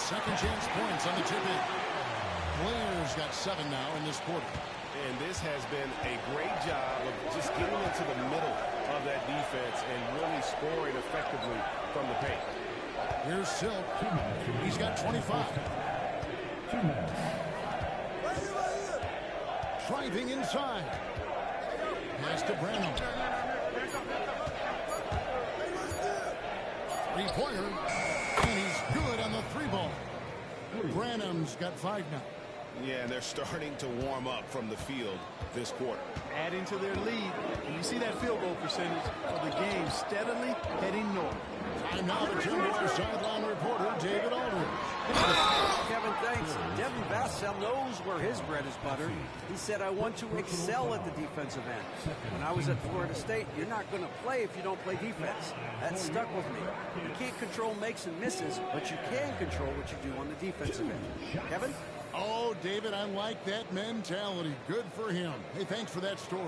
second chance points on the tip-in. Players got 7 now in this quarter. And this has been a great job of just getting into the middle of that defense and really scoring effectively from the paint. Here's Silk. He's got 25. Driving inside. Pass to Branham. Three-pointer. And he's good on the 3-ball. Branham's got 5 now. Yeah, and they're starting to warm up from the field this quarter. Adding to their lead. And you see that field goal percentage of the game steadily heading north. Time now to turn to our sideline reporter, David Aldridge. Kevin, thanks. Devin Vassell knows where his bread is buttered. He said, I want to excel at the defensive end. When I was at Florida State, you're not going to play if you don't play defense. That stuck with me. You can't control makes and misses, but you can control what you do on the defensive end. Kevin? Oh, David, I like that mentality. Good for him. Hey, thanks for that story.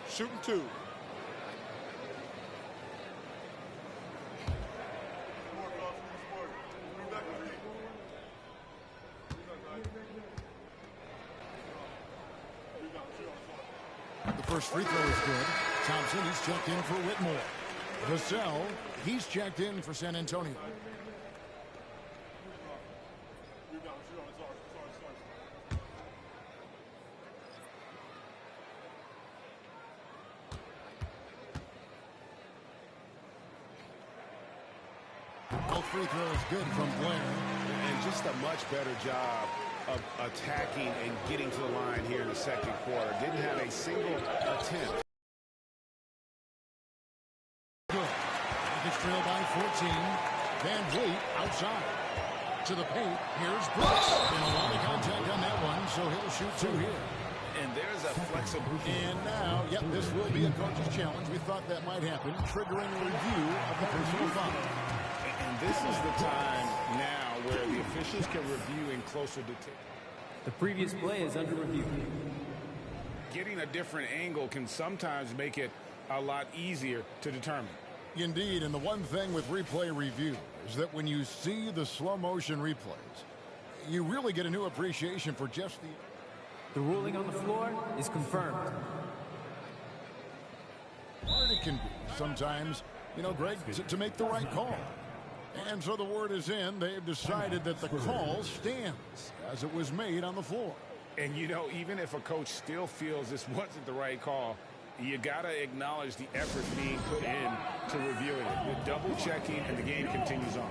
Shooting 2. The first free throw is good. Thompson, he's checked in for Whitmore. Vassell, he's checked in for San Antonio. Both free throws good from Blair. And just a much better job of attacking and getting to the line here in the second quarter. Didn't have a single attempt. Good. Rockets trail by 14. Van Vliet outside. To the paint. Here's Brooks. And a lot of contact on that one, so he'll shoot 2 here. And there's a flexible. And now, yep, this will be a coach's challenge. We thought that might happen, triggering a review of the personal foul. And this is the time now where the officials can review in closer detail. The previous play is under review. Getting a different angle can sometimes make it a lot easier to determine. Indeed, and the one thing with replay review is that when you see the slow motion replays, you really get a new appreciation for just The ruling on the floor is confirmed. hard it can be sometimes, you know, Greg, to make the right call. And so the word is in. They've decided that the call stands as it was made on the floor. And, you know, even if a coach still feels this wasn't the right call, you got to acknowledge the effort being put in to reviewing it. You're double-checking, and the game continues on.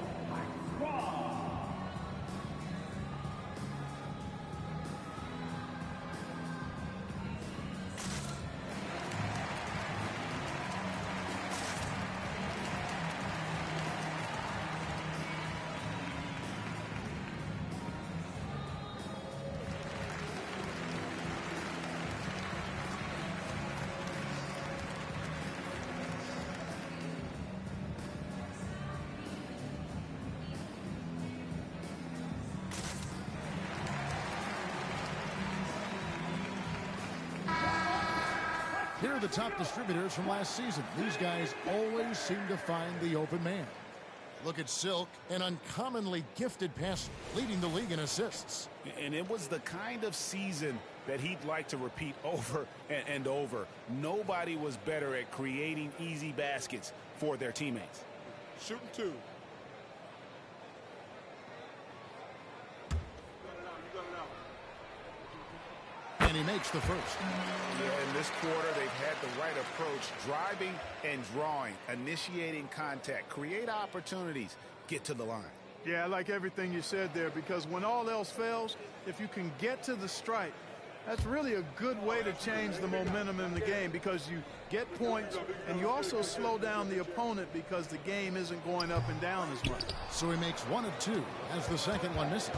Here are the top distributors from last season. These guys always seem to find the open man. Look at Silk, an uncommonly gifted passer, leading the league in assists. And it was the kind of season that he'd like to repeat over and over. Nobody was better at creating easy baskets for their teammates. Shooting 2. And he makes the first. Yeah, in this quarter, they've had the right approach, driving and drawing, initiating contact, create opportunities, get to the line. Yeah, I like everything you said there, because when all else fails, if you can get to the stripe, that's really a good way to change the momentum in the game, because you get points and you also slow down the opponent because the game isn't going up and down as much. So he makes 1 of 2 as the second one misses.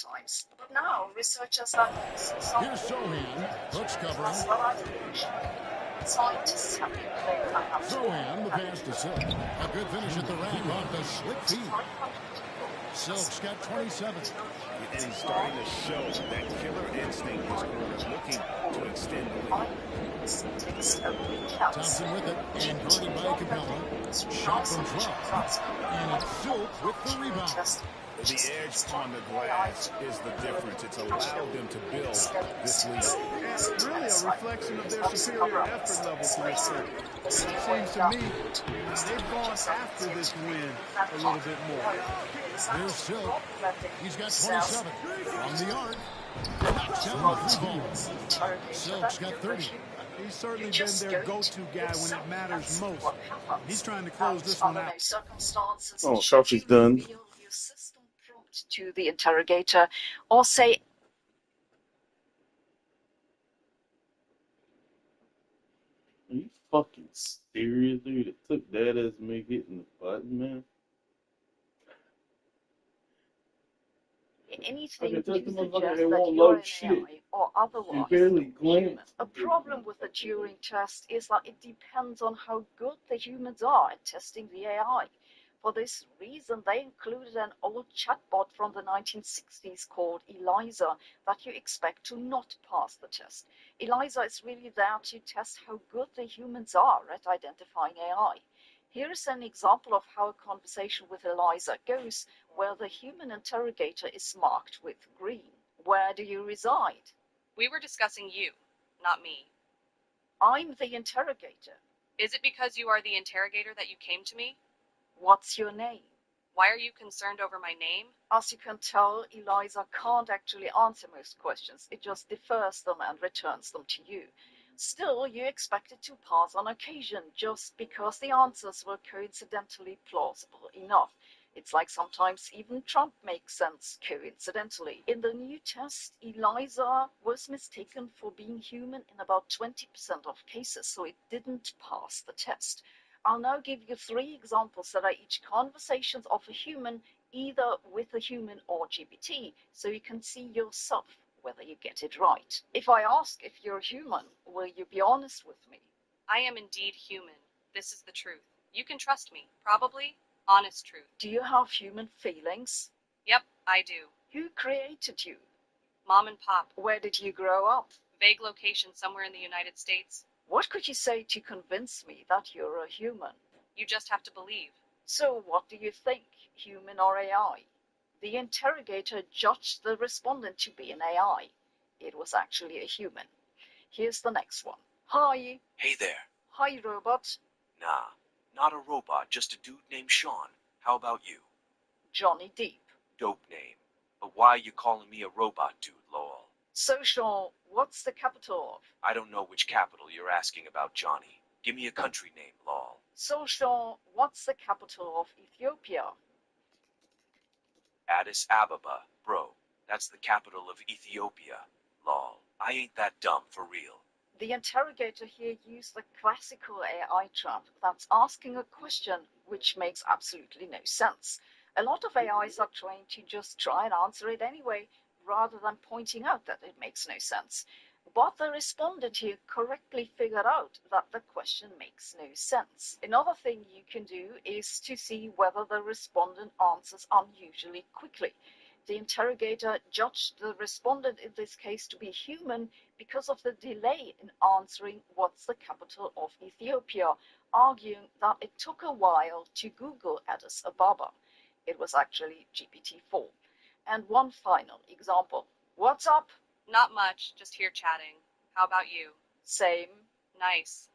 sometimes. But now researchers are using some Here's Sohan. Hooks covering. scientists have been playing around. Sohan, the pass to Silk. A good finish at the rack off the slick feed. Silk's got 27. And he's starting to show that killer instinct this quarter, looking to extend the lead. Thompson with it, and guarded by Capella. Shot from 12. And it's Silk with the rebound. The edge on the glass is the difference. It's allowed them to build this lead. And really a reflection of their superior effort level to this point. It seems to me they've gone after this win a little bit more. Here's Silk. He's got 27. From the arc. Knocks down the three ball. Silk's got 30. He's certainly been their go-to guy when it matters most. He's trying to close this one out. Oh, Sharp is done. To the interrogator, or say, Are you fucking serious, dude? It took that as me hitting the button, man. anything Okay, to just suggest motherfucker, it that won't you're load an shit. AI or otherwise You barely human. glanced. A problem with the Turing test is that it depends on how good the humans are at testing the AI. For this reason, they included an old chatbot from the 1960s called Eliza that you expect to not pass the test. Eliza is really there to test how good the humans are at identifying AI. Here is an example of how a conversation with Eliza goes, where the human interrogator is marked with green. Where do you reside? We were discussing you, not me. I'm the interrogator. Is it because you are the interrogator that you came to me? What's your name? Why are you concerned over my name? As you can tell, Eliza can't actually answer most questions. It just defers them and returns them to you. Still, you expect it to pass on occasion, just because the answers were coincidentally plausible enough. It's like sometimes even Trump makes sense coincidentally. In the new test, Eliza was mistaken for being human in about 20% of cases, so it didn't pass the test. I'll now give you 3 examples that are each conversations of a human, either with a human or GPT, so you can see yourself whether you get it right. If I ask if you're human, will you be honest with me? I am indeed human. This is the truth. You can trust me. Probably. Honest truth. Do you have human feelings? Yep, I do. Who created you? Mom and Pop. Where did you grow up? Vague location somewhere in the United States. What could you say to convince me that you're a human? You just have to believe. So what do you think, human or AI? The interrogator judged the respondent to be an AI. It was actually a human. Here's the next one. Hi. Hey there. Hi, robot. Nah, not a robot, just a dude named Sean. How about you? Johnny Deep. Dope name. But why you calling me a robot dude, lol? So, Sean, what's the capital of? I don't know which capital you're asking about, Johnny. Give me a country name, lol. So, Sean, what's the capital of Ethiopia? Addis Ababa, bro. That's the capital of Ethiopia, lol. I ain't that dumb for real. The interrogator here used the classical AI trap that's asking a question which makes absolutely no sense. A lot of AIs are trained to just try and answer it anyway, rather than pointing out that it makes no sense. But the respondent here correctly figured out that the question makes no sense. Another thing you can do is to see whether the respondent answers unusually quickly. The interrogator judged the respondent in this case to be human because of the delay in answering what's the capital of Ethiopia, arguing that it took a while to Google Addis Ababa. It was actually GPT-4. And one final example. What's up? Not much, just here chatting. How about you? Same. Nice.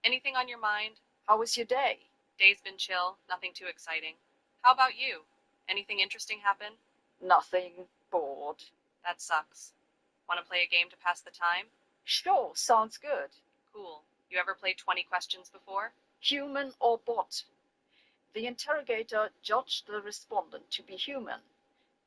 Anything on your mind? How was your day? Day's been chill, nothing too exciting. How about you? Anything interesting happen? Nothing. Bored. That sucks. Want to play a game to pass the time? Sure, sounds good. Cool. You ever played 20 questions before? Human or bot? The interrogator judged the respondent to be human.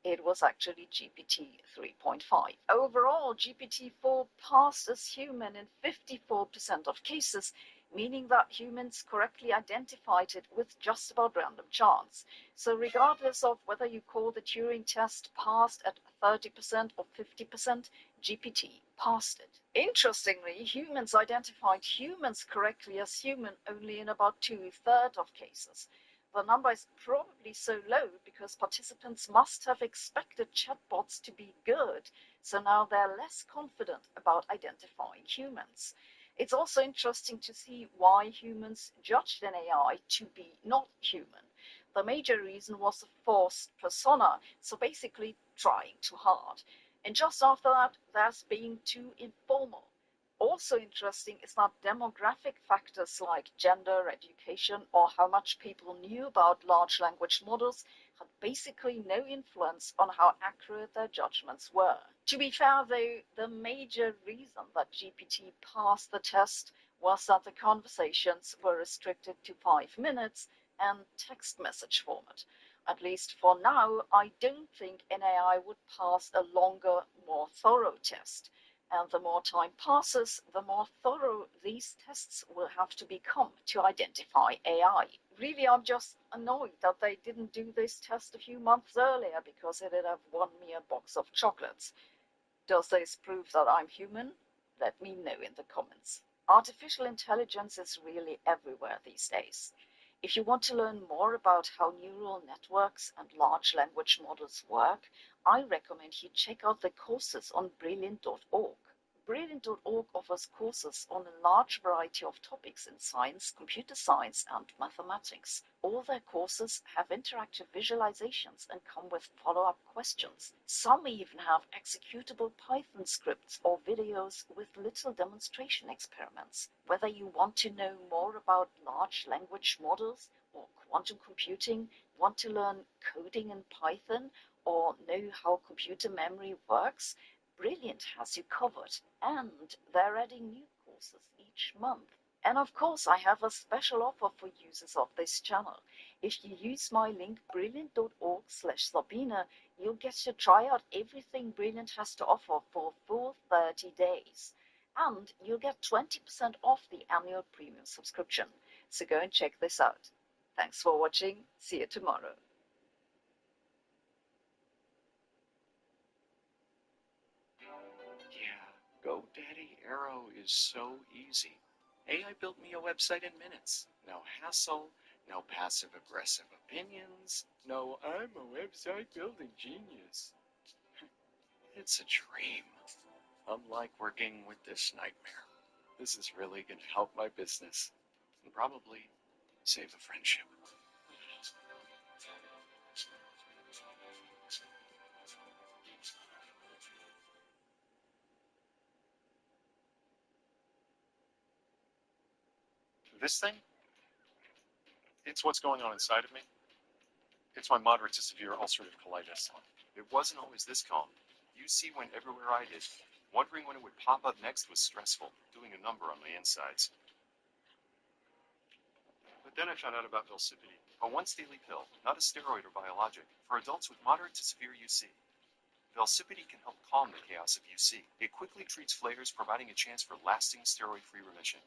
It was actually GPT 3.5. Overall, GPT-4 passed as human in 54% of cases. meaning that humans correctly identified it with just about random chance. So regardless of whether you call the Turing test passed at 30% or 50%, GPT passed it. Interestingly, humans identified humans correctly as human only in about 2/3 of cases. The number is probably so low because participants must have expected chatbots to be good, so now they're less confident about identifying humans. It's also interesting to see why humans judged an AI to be not human. The major reason was the forced persona, so basically trying too hard. And just after that, there's being too informal. Also interesting is that demographic factors like gender, education, or how much people knew about large language models had basically no influence on how accurate their judgments were. To be fair, though, the major reason that GPT passed the test was that the conversations were restricted to 5 minutes and text message format. At least for now, I don't think an AI would pass a longer, more thorough test. And the more time passes, the more thorough these tests will have to become to identify AI. Really, I'm just annoyed that they didn't do this test a few months earlier because it'd have won me a box of chocolates. Does this prove that I'm human? Let me know in the comments. Artificial intelligence is really everywhere these days. If you want to learn more about how neural networks and large language models work, I recommend you check out the courses on Brilliant.org. Brilliant.org offers courses on a large variety of topics in science, computer science, and mathematics. All their courses have interactive visualizations and come with follow-up questions. Some even have executable Python scripts or videos with little demonstration experiments. Whether you want to know more about large language models or quantum computing, want to learn coding in Python, or know how computer memory works, Brilliant has you covered, and they're adding new courses each month. And of course, I have a special offer for users of this channel. If you use my link brilliant.org/Sabine, you'll get to try out everything Brilliant has to offer for a full 30 days. And you'll get 20% off the annual premium subscription. So go and check this out. Thanks for watching. See you tomorrow. Yeah, GoDaddy Arrow is so easy. AI built me a website in minutes. No hassle, no passive-aggressive opinions, no I'm a website building genius. It's a dream. Unlike working with this nightmare, this is really going to help my business and probably save a friendship. This thing, it's what's going on inside of me. It's my moderate to severe ulcerative colitis. It wasn't always this calm. UC went everywhere I did. Wondering when it would pop up next was stressful, doing a number on my insides. But then I found out about Velsipity, a once-daily pill, not a steroid or biologic, for adults with moderate to severe UC. Velsipity can help calm the chaos of UC. It quickly treats flares, providing a chance for lasting steroid-free remission.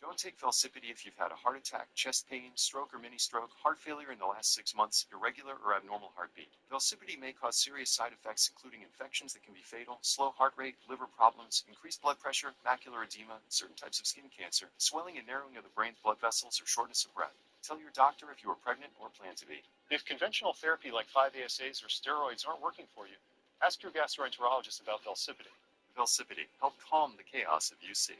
Don't take Velsipity if you've had a heart attack, chest pain, stroke or mini-stroke, heart failure in the last 6 months, irregular or abnormal heartbeat. Velsipity may cause serious side effects including infections that can be fatal, slow heart rate, liver problems, increased blood pressure, macular edema, certain types of skin cancer, swelling and narrowing of the brain's blood vessels, or shortness of breath. Tell your doctor if you are pregnant or plan to be. If conventional therapy like 5-ASAs or steroids aren't working for you, ask your gastroenterologist about Velsipity. Velsipity, help calm the chaos of UC.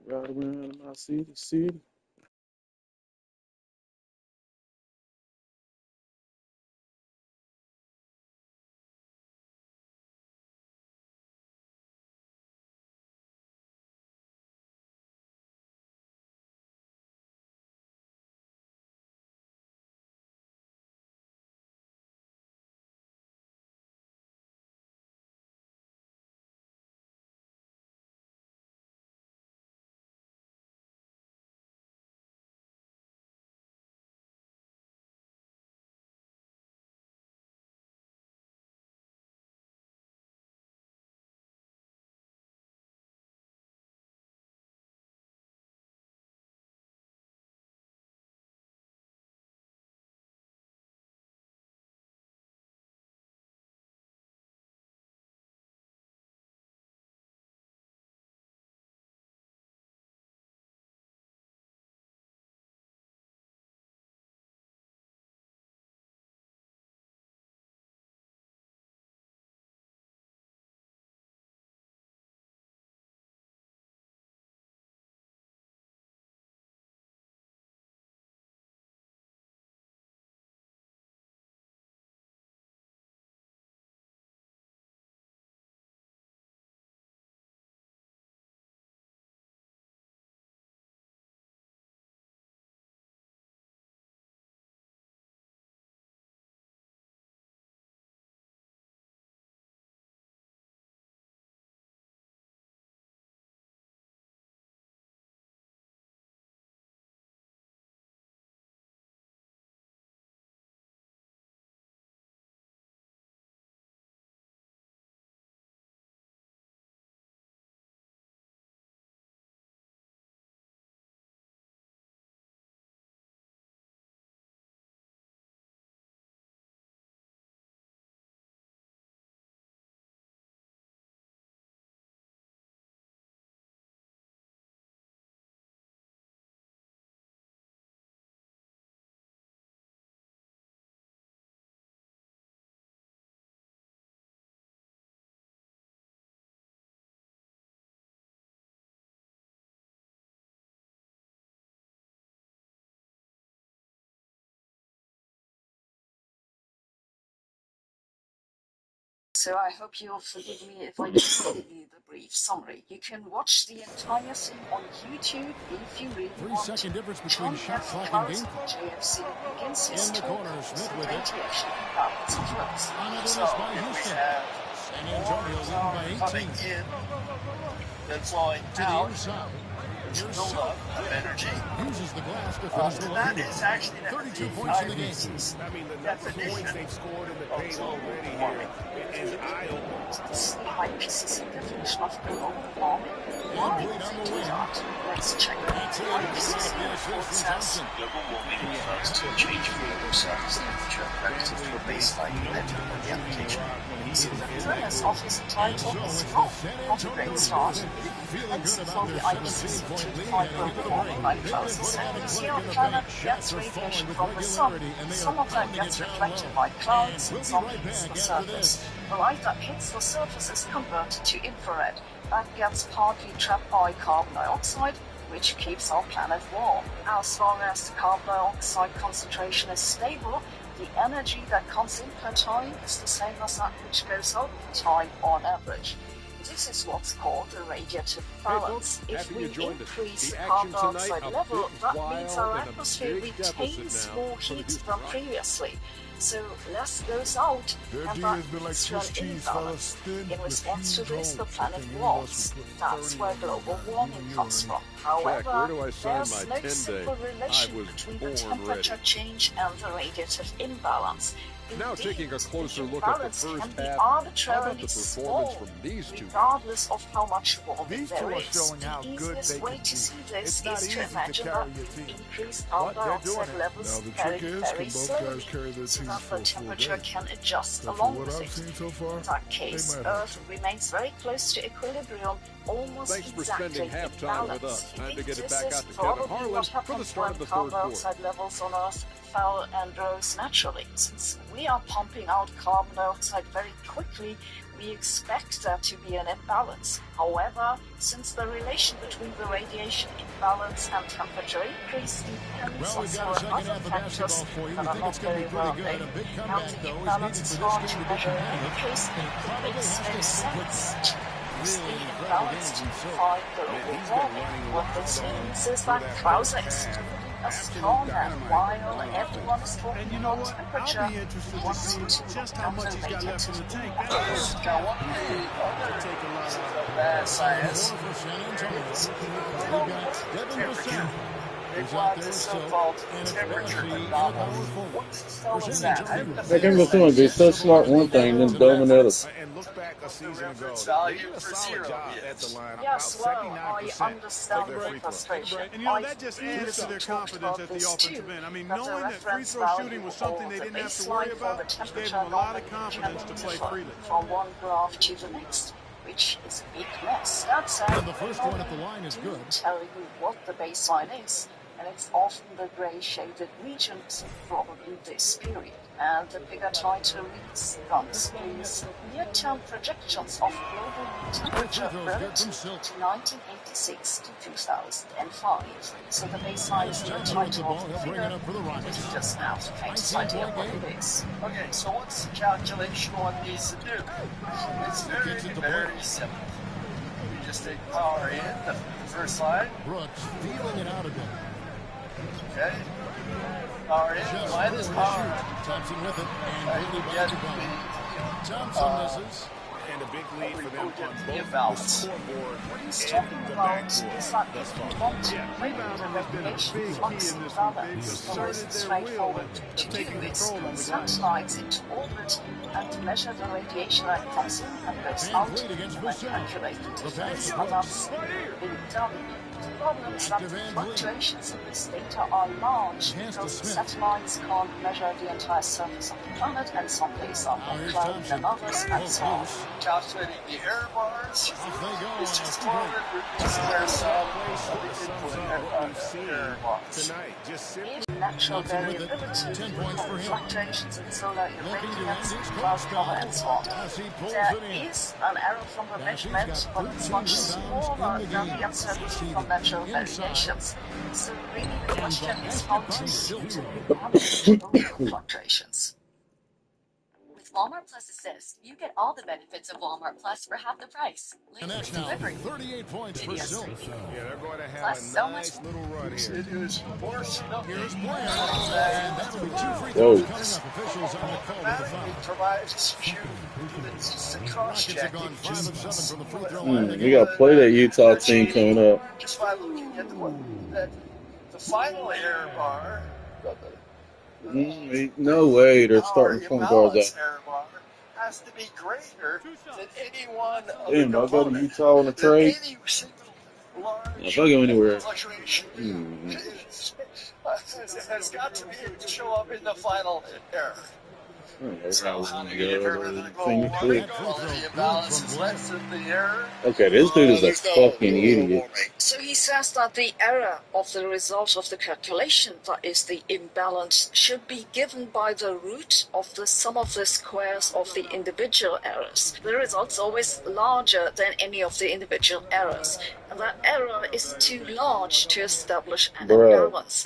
Ride around my city. So I hope you'll forgive me if I just give you the brief summary. You can watch the entire scene on YouTube if you really want to. 3-second difference between John shot F. clock and game Carlson, clock. JFC, begins his In the talk corner, Smith with with it. radiation imbalance of flows. On a So bonus by if we Houston. have San Antonio leading by more coming 18. in than flowing To the out inside. to Here's build Silk. up of energy. Uses the glass to finish the That line. is actually 32 points in the game. I mean, the number of points definition they've scored in the of paint global already warming. here is eye-opening. That's the IPCC definition of global warming. Why Lead do on they the do wing. that? Let's check. The IPCC report says Global warming refers to a change in global surface temperature relative to a baseline event on the application. so the premise of his title is wrong. Not a great start. It depends for the IPCC to define global warming by clouds. And we see our planet gets radiation from the sun. Some of that gets reflected by clouds, and some hits the surface. The light that hits the surface is converted to infrared. That gets partly trapped by carbon dioxide, which keeps our planet warm. As long as the carbon dioxide concentration is stable, the energy that comes in per time is the same as that which goes out per time on average. This is what's called the radiative balance. If we increase the carbon dioxide level, that means our atmosphere retains more heat than previously. So less goes out, and that leads to an imbalance. In response to this, the planet warms. That's where global warming comes from. However, there's no simple relation between the temperature change and the radiative imbalance. Now taking a closer look at the first half, how about the performance from these two? Regardless of how much warming These two there are is, showing how the good easiest they way can to be. see this It's not is easy to to imagine carry that your we team. increase But carbon they're doing dioxide it. levels Now, the very, trick is, very can both slowly, guys carry their so teams that for the a full temperature day? can adjust But for along what with I've it. seen so far, In that case, they might have Earth remains very close to equilibrium, almost Thanks for exactly spending in halftime with balance. us. Time to get it this back is out to Kevin probably Harlan what for the happens start when of the third carbon quarter. dioxide levels on Earth fell and rose naturally. Since we are pumping out carbon dioxide very quickly, we expect there to be an imbalance. However, since the relation between the radiation imbalance and temperature increase depends on several other factors that are not very well known, and the imbalance is hard to measure in any case, it makes no sense to use the imbalance to define global warming. What this means is that clouds are extremely strong, and while everyone is talking about temperature, one seems to just how much he's got left in the tank. Now, one of the other pieces of that science, they brought this so-called temperature anomaly. What's that? Like him to someone be so smart one thing, then dumb another. And look back a season ago. Value for zero At the line. Yes, well, I understand the frustration. And you know, that just adds to their confidence at the offensive end. I mean, knowing that free throw shooting was something they didn't have to worry about, gave them a lot of confidence to play freely. From one graph to the next, which is a big mess. That said, And the first one at the line is good. Tell you what the baseline is, and it's often the grey shaded regions, probably this period. And the bigger title reads guns, please. Near-term projections of global temperature relative to 1986 to 2005. So the baseline is the title of the figure, but you just have to faint idea what it is. Okay, so what's the calculation one needs to do? It's very, very simple. You just take power in, the first line. Brooks feeling it out a bit. Okay. Power in, minus power. Thompson with it, and Whitley back to Brown. Thompson misses. And a big lead for them on both the scoreboard What he's and talking the about backboard is that thus if you far. want to bring the regulation flux balance, the most straightforward to do is put satellites into orbit and measure the radiation that comes in and goes out and calculate the difference, and that's been done. The problem is that the fluctuations in this data are large because satellites can't measure the entire surface of the planet, and some days are more cloudy than others, and so on. Calculating the error bars is just harder to square some of the input error bars. If natural variability, fluctuations in solar irradiance, cloud cover, and so on. There is an error from the measurement, but it's much smaller than the uncertainty from natural variations. So really the question is how to manage local fluctuations. With Walmart Plus Assist, you get all the benefits of Walmart Plus for half the price. And that's now 38 points for Silk. Yeah, they're going to have Plus a so nice much little run here. It was forced up. Here's Blair, and that will be 2 free throws coming up. Officials on the call with the foul. Provides shooting. It's a cross Rockets have check. gone 5 of 7 from the free throw line. We got to play that Utah team coming up. Just by looking at the final error bar. No way they're starting point guards out. Error bar has to be greater than any one of Damn, the I'll go to components. Utah on a trade. Any single large If I go anywhere. fluctuation has got to be able to show up in the final error. So how do you determine the global warming? The imbalance is less than the error. Okay, this dude is a fucking idiot. So he says that the error of the result of the calculation, that is the imbalance, should be given by the root of the sum of the squares of the individual errors. The result's always larger than any of the individual errors. And that error is too large to establish an imbalance.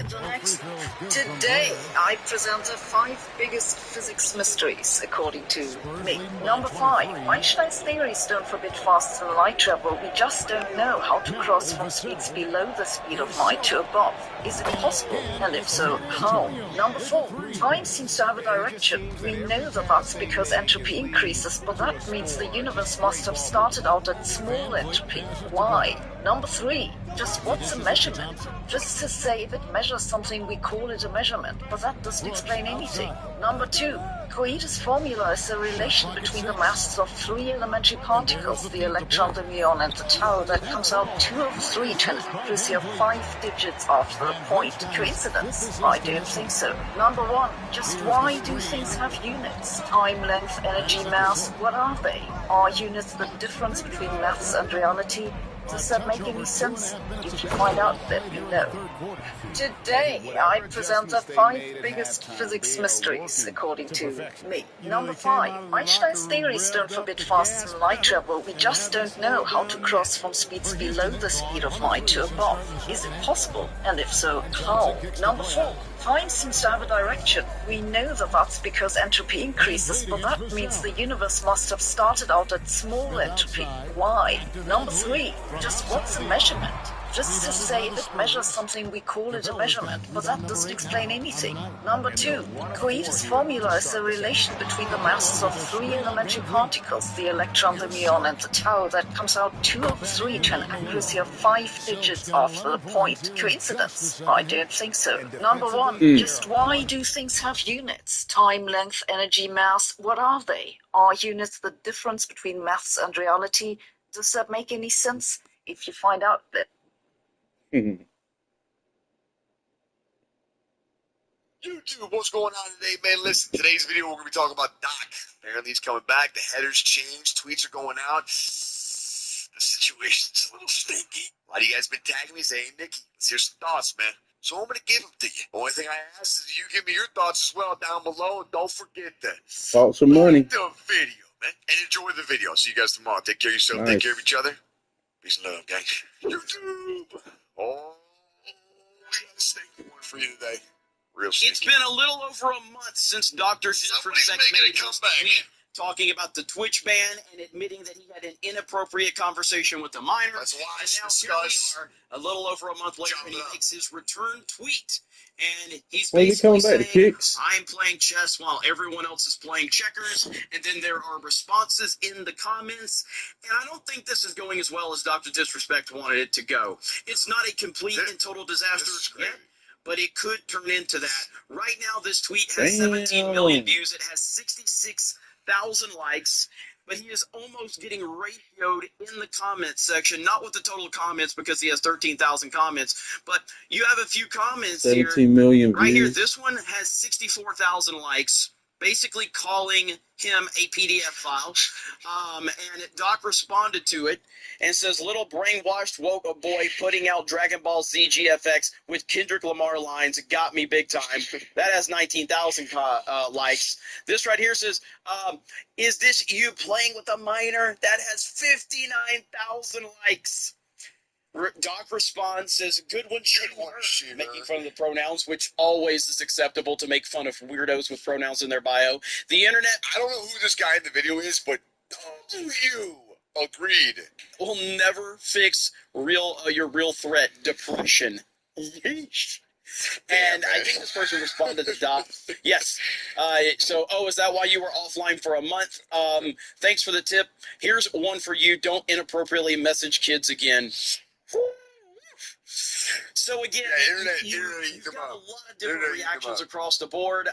Today, I present the 5 biggest physics mysteries, according to me. Number 5, Einstein's theories don't forbid faster light travel. We just don't know how to cross from speeds below the speed of light to above. Is it possible? And if so, how? Number 4, time seems to have a direction. We know that that's because entropy increases, but that means the universe must have started out at small entropy. Why? Number 3, just what's a measurement? Physicists say if it measures something, we call it a measurement, but that doesn't explain anything. Number 2, Koida's formula is a relation between the masses of 3 elementary particles, the electron, the muon, and the tau, that comes out 2 of 3 to an accuracy of 5 digits after a point. Coincidence? I don't think so. Number 1, just why do things have units? Time, length, energy, mass, what are they? Are units the difference between maths and reality? Does that make any sense? If you find out, let me know. Today, I present the 5 biggest physics mysteries, according to me. Number 5. Einstein's theories don't forbid fast light travel. We just don't know how to cross from speeds below the speed of light to above. Is it possible? And if so, how? Number 4. Time seems to have a direction. We know that that's because entropy increases, but that means the universe must have started out at small entropy. Why? Number 3. Just what's a measurement? Just to say if it measures something, we call it a measurement, but that doesn't explain anything. Number 2. Koida's formula is the relation between the masses of 3 elementary particles, the electron, the muon, and the tau, that comes out 2/3 to an accuracy of 5 digits after the point. Coincidence? I don't think so. Number 1. Just why do things have units? Time, length, energy, mass, what are they? Are units the difference between maths and reality? Does that make any sense? If you find out that YouTube, what's going on today, man? Listen, today's video we're going to be talking about Doc. Apparently he's coming back. The headers changed. Tweets are going out. The situation's a little stinky. A lot of you guys been tagging me saying, hey, Nikki, let's hear some thoughts, man. So I'm going to give them to you. The only thing I ask is you give me your thoughts as well down below. And don't forget to Thoughts some money. like the video, man. And enjoy the video. See you guys tomorrow. Take care of yourself. Nice. Take care of each other. Peace and love, gang. YouTube. Oh, we got a stinky one for you today. Real stinky. It's been a little over a month since Dr. Disrespect made a tweet talking about the Twitch ban and admitting that he had an inappropriate conversation with a minor. That's why and now here we are, a little over a month later, and he makes his return tweet. And he's basically saying, I'm playing chess while everyone else is playing checkers. And then there are responses in the comments. And I don't think this is going as well as Dr. Disrespect wanted it to go. It's not a complete and total disaster yet, but it could turn into that. Right now, this tweet has 17 million views. It has 66,000 likes. But he is almost getting ratioed in the comments section, not with the total comments because he has 13,000 comments, but you have a few comments 17 million right views. here. This one has 64,000 likes, basically calling him a PDF file. And Doc responded to it and says, little brainwashed woke boy putting out Dragon Ball Z GFX with Kendrick Lamar lines got me big time. That has 19,000 likes. This right here says, is this you playing with a minor? That has 59,000 likes. Doc responds, says, good one, shooter, making fun of the pronouns, which always is acceptable to make fun of weirdos with pronouns in their bio. The internet, I don't know who this guy in the video is, but do you agreed? Will never fix your real threat, depression. Yeesh. And I think this person responded to Doc. Yes. So, is that why you were offline for a month? Thanks for the tip. Here's one for you. Don't inappropriately message kids again. So again, you've got a lot of different reactions across the board.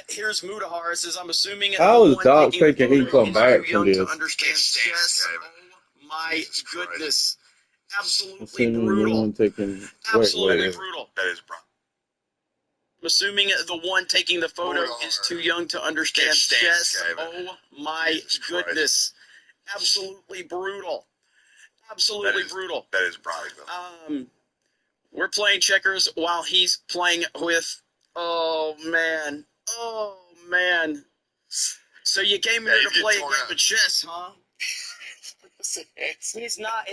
Here's Mudahar says, I'm assuming how is Doc thinking he come back from this? To understand chess. Oh my goodness. Absolutely brutal. Absolutely brutal. That is brutal. I'm assuming the one taking the photo is too young to understand chess. Oh my goodness. Absolutely brutal. Absolutely brutal. That is brutal. We're playing checkers while he's playing with. Oh man. So you came here to play a game of chess, huh? He's not.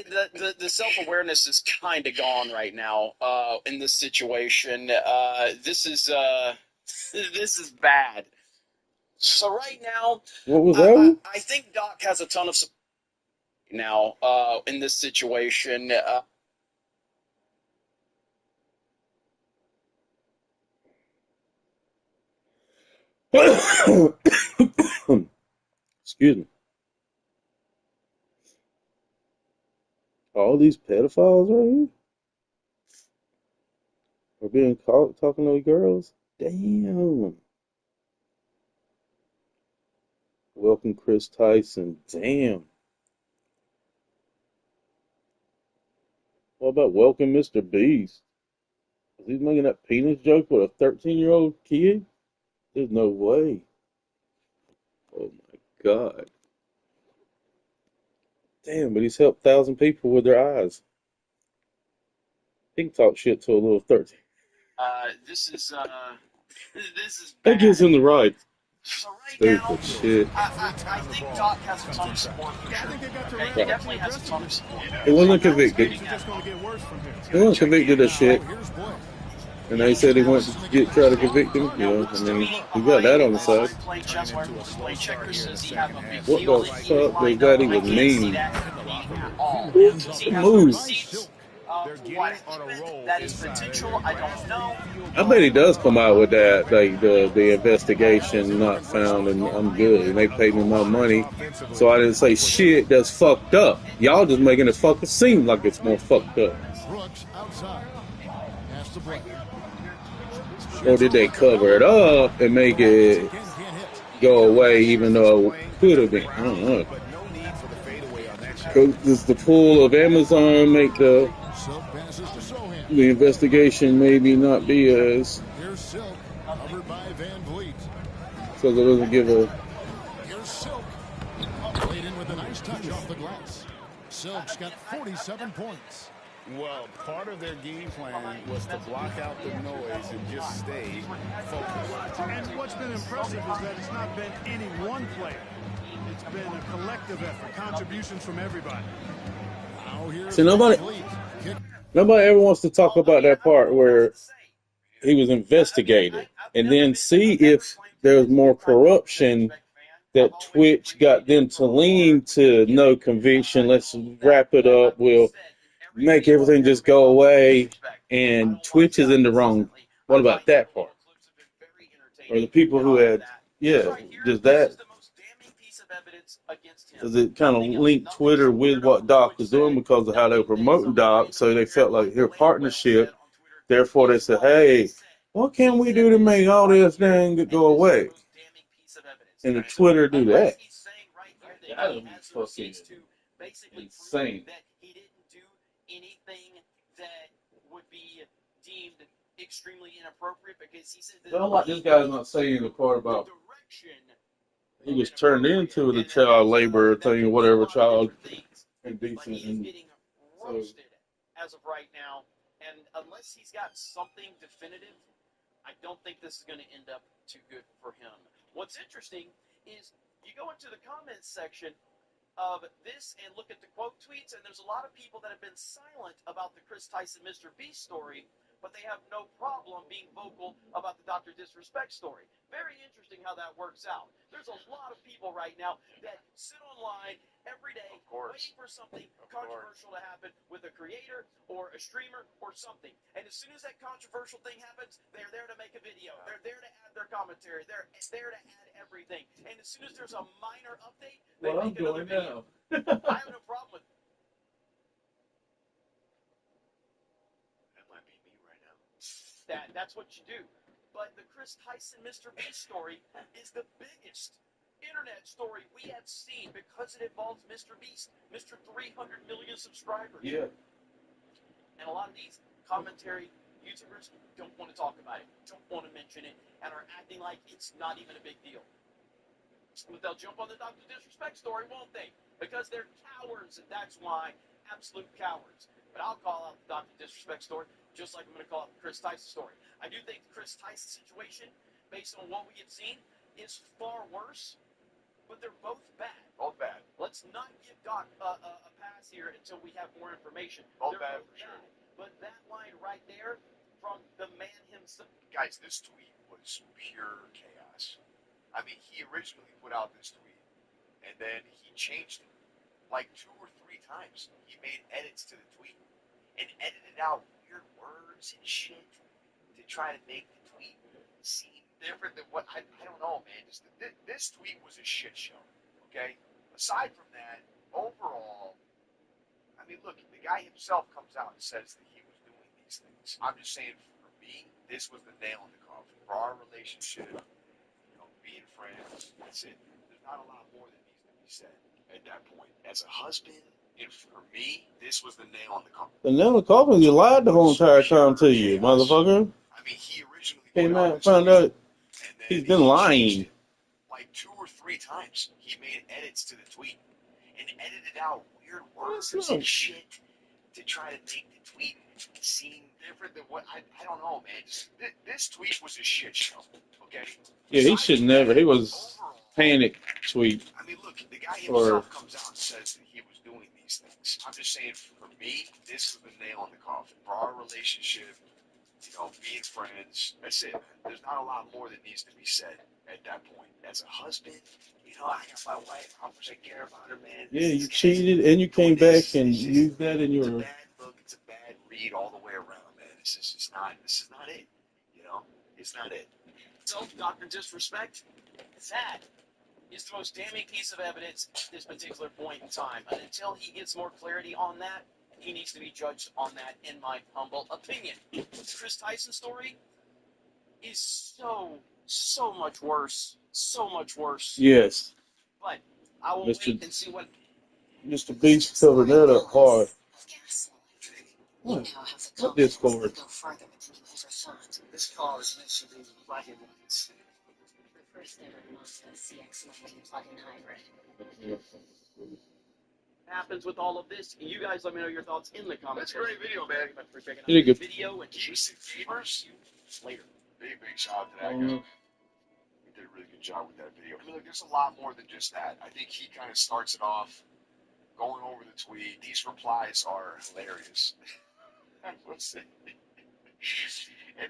The self-awareness is kind of gone right now. In this situation, this is bad. So right now, what was that? I think Doc has a ton of support now in this situation. Excuse me. All these pedophiles right here are being caught talking to girls. Damn. Welcome, Chris Tyson. Damn. What about welcome, Mr. Beast? Is he making that penis joke with a 13-year-old kid? There's no way. Oh my God. Damn, but he's helped 1,000 people with their eyes. He can talk shit to a little 13. This is That bad. gives him the right. So right Stupid now, shit. I think Doc has a ton of support for sure. Okay, he definitely has a ton of support. It wasn't convicted. He wasn't convicted of shit. And they said he went to try to convict him. You know, I mean, he got that on the side. Play chess while everyone's playing checkers. Does he have a big What deal the that he fuck does lined that up? I even can't mean? see that happening at all. Does he have Move. receipts for what happened that is potential? I don't know. I bet he does come out with that, like the investigation not found, and I'm good. And they paid me my money, so I didn't say shit that's fucked up. Y'all just making it fucking seem like it's more fucked up. Brooks outside. Has to play. Or did they cover it up and make it go away, even though it could have been? I don't know. Does the pool of Amazon make the investigation maybe not be as? Here's Silk, covered by Van Vliet. So it doesn't give a. Here's Silk. Played in with a nice touch off the glass. Silk's got 47 points. Well, part of their game plan was to block out the noise and just stay focused. And what's been impressive is that it's not been any one player. It's been a collective effort, contributions from everybody. See, nobody ever wants to talk about that part where he was investigated and then see if there's more corruption that Twitch got them to lean to no conviction. Let's wrap it up. We'll make everything just go away. And Twitch is in the wrong. What about that part? Or the people who had, does that? Does it kind of link Twitter with what Doc is doing because of how they were promoting Doc? So they felt like their partnership. Therefore, they said, hey, what can we do to make all this thing go away? And the Twitter do that. That would be fucking insane. That he didn't do anything that would be deemed extremely inappropriate because he said that. Well, like this guy's not saying the part about he was turned into the child labor thing, whatever, child indecent. He's getting roasted as of right now, and unless he's got something definitive, I don't think this is going to end up too good for him. What's interesting is you go into the comments section of this and look at the quote tweets, and there's a lot of people that have been silent about the Chris Tyson Mr. Beast story, but they have no problem being vocal about the Dr. Disrespect story. Very interesting how that works out. There's a lot of people right now that sit online every day waiting for something controversial to happen with a creator or a streamer or something. And as soon as that controversial thing happens, they're there to make a video. They're there to add their commentary. They're there to add everything. And as soon as there's a minor update, they make another video. I have no problem with it. That might be me right now. That's what you do. But the Chris Tyson Mr. Beast story is the biggest internet story we have seen because it involves Mr. Beast, Mr. 300 million subscribers. Yeah. And a lot of these commentary YouTubers don't want to talk about it, don't want to mention it, and are acting like it's not even a big deal. But they'll jump on the Dr. Disrespect story, won't they? Because they're cowards, and that's why. Absolute cowards. But I'll call out the Dr. Disrespect story just like I'm going to call out the Chris Tyson story. I do think the Chris Tyson situation, based on what we have seen, is far worse, but they're both bad. Both bad. Let's not give Doc a pass here until we have more information. Both bad for sure. But that line right there from the man himself. Guys, this tweet was pure chaos. I mean, he originally put out this tweet, and then he changed it like 2 or 3 times. He made edits to the tweet and edited out weird words and shit to try to make the tweet seem different than what I don't know, man. Just this tweet was a shit show. Okay. Aside from that, overall, I mean, look, the guy himself comes out and says that he was doing these things. I'm just saying, for me, this was the nail in the coffin for our relationship. Being friends, that's it. There's not a lot more that needs to be said at that point. As a husband, and for me, this was the nail in the coffin. The nail in the coffin, you lied the whole entire time to you, motherfucker. I mean, he originally came out, found out he's been lying. Like 2 or 3 times, he made edits to the tweet and edited out weird words and shit to try to make the tweet seem different than what I don't know, man. This tweet was a shit show. Okay. Yeah, he should never. He was panic tweet. I mean, look, the guy himself comes out and says that he was doing these things. I'm just saying, for me, this was the nail in the coffin. For our relationship, being friends, that's it, man. There's not a lot more that needs to be said at that point. As a husband, I got my wife. How much I care about her, man. Yeah, you cheated and you came back and used that in your. It's a bad look. It's a bad read all the way around, man. This is not it. It's not it. Self-doctor disrespect, that is the most damning piece of evidence at this particular point in time. And until he gets more clarity on that, he needs to be judged on that, in my humble opinion. The Chris Tyson story is so much worse. So much worse. Yes. But I will wait and see what... Mr. Beast covered that up hard. What Discord? This car is meant to be plug-in ones. The first ever Mazda CX-90 plug-in hybrid. Happens with all of this. You guys let me know your thoughts in the comments. That's a great video, man. For checking out Really the good. video and Decent gamers. Later. Big shout out to that guy. He did a really good job with that video. I mean, look, there's a lot more than just that. I think he kind of starts it off going over the tweet. These replies are hilarious. And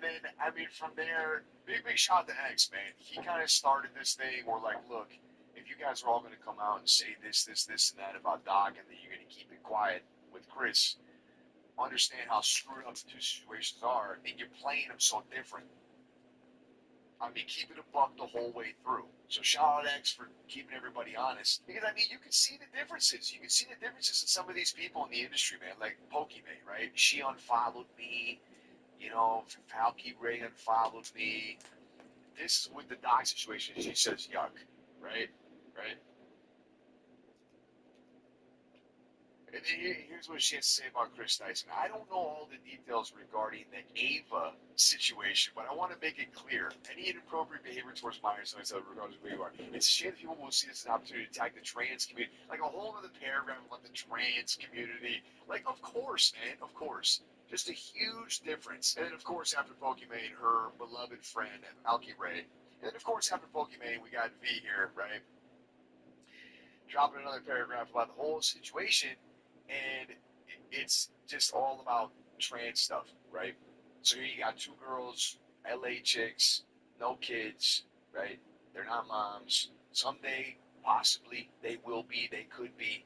then, I mean, from there, big shout out to X, man. He kind of started this thing where, like, look, if you guys are all going to come out and say this, and that about Doc, and then you're going to keep it quiet with Chris, understand how screwed up the two situations are, and you're playing them so different. I mean, keep it a buck the whole way through. So shout out X for keeping everybody honest. Because, I mean, you can see the differences. You can see the differences in some of these people in the industry, man. Like Pokimane, right? She unfollowed me. Falky Ray unfollowed me. This is with the Doc situation. She says, yuck, right? Right? And then here's what she has to say about Chris Tyson. I don't know all the details regarding the Ava situation, but I want to make it clear. Any inappropriate behavior towards minors, regardless of who you are, it's a shame that people will see this as an opportunity to attack the trans community. Like a whole other paragraph about the trans community. Like, of course, man, of course. Just a huge difference. And then, of course, after Pokimane, her beloved friend, Alki Ray. And then, of course, after Pokimane, we got V here, right? Dropping another paragraph about the whole situation. And it's just all about trans stuff, right? So here you got two girls, LA chicks, no kids, right? They're not moms. Someday, possibly, they will be, they could be.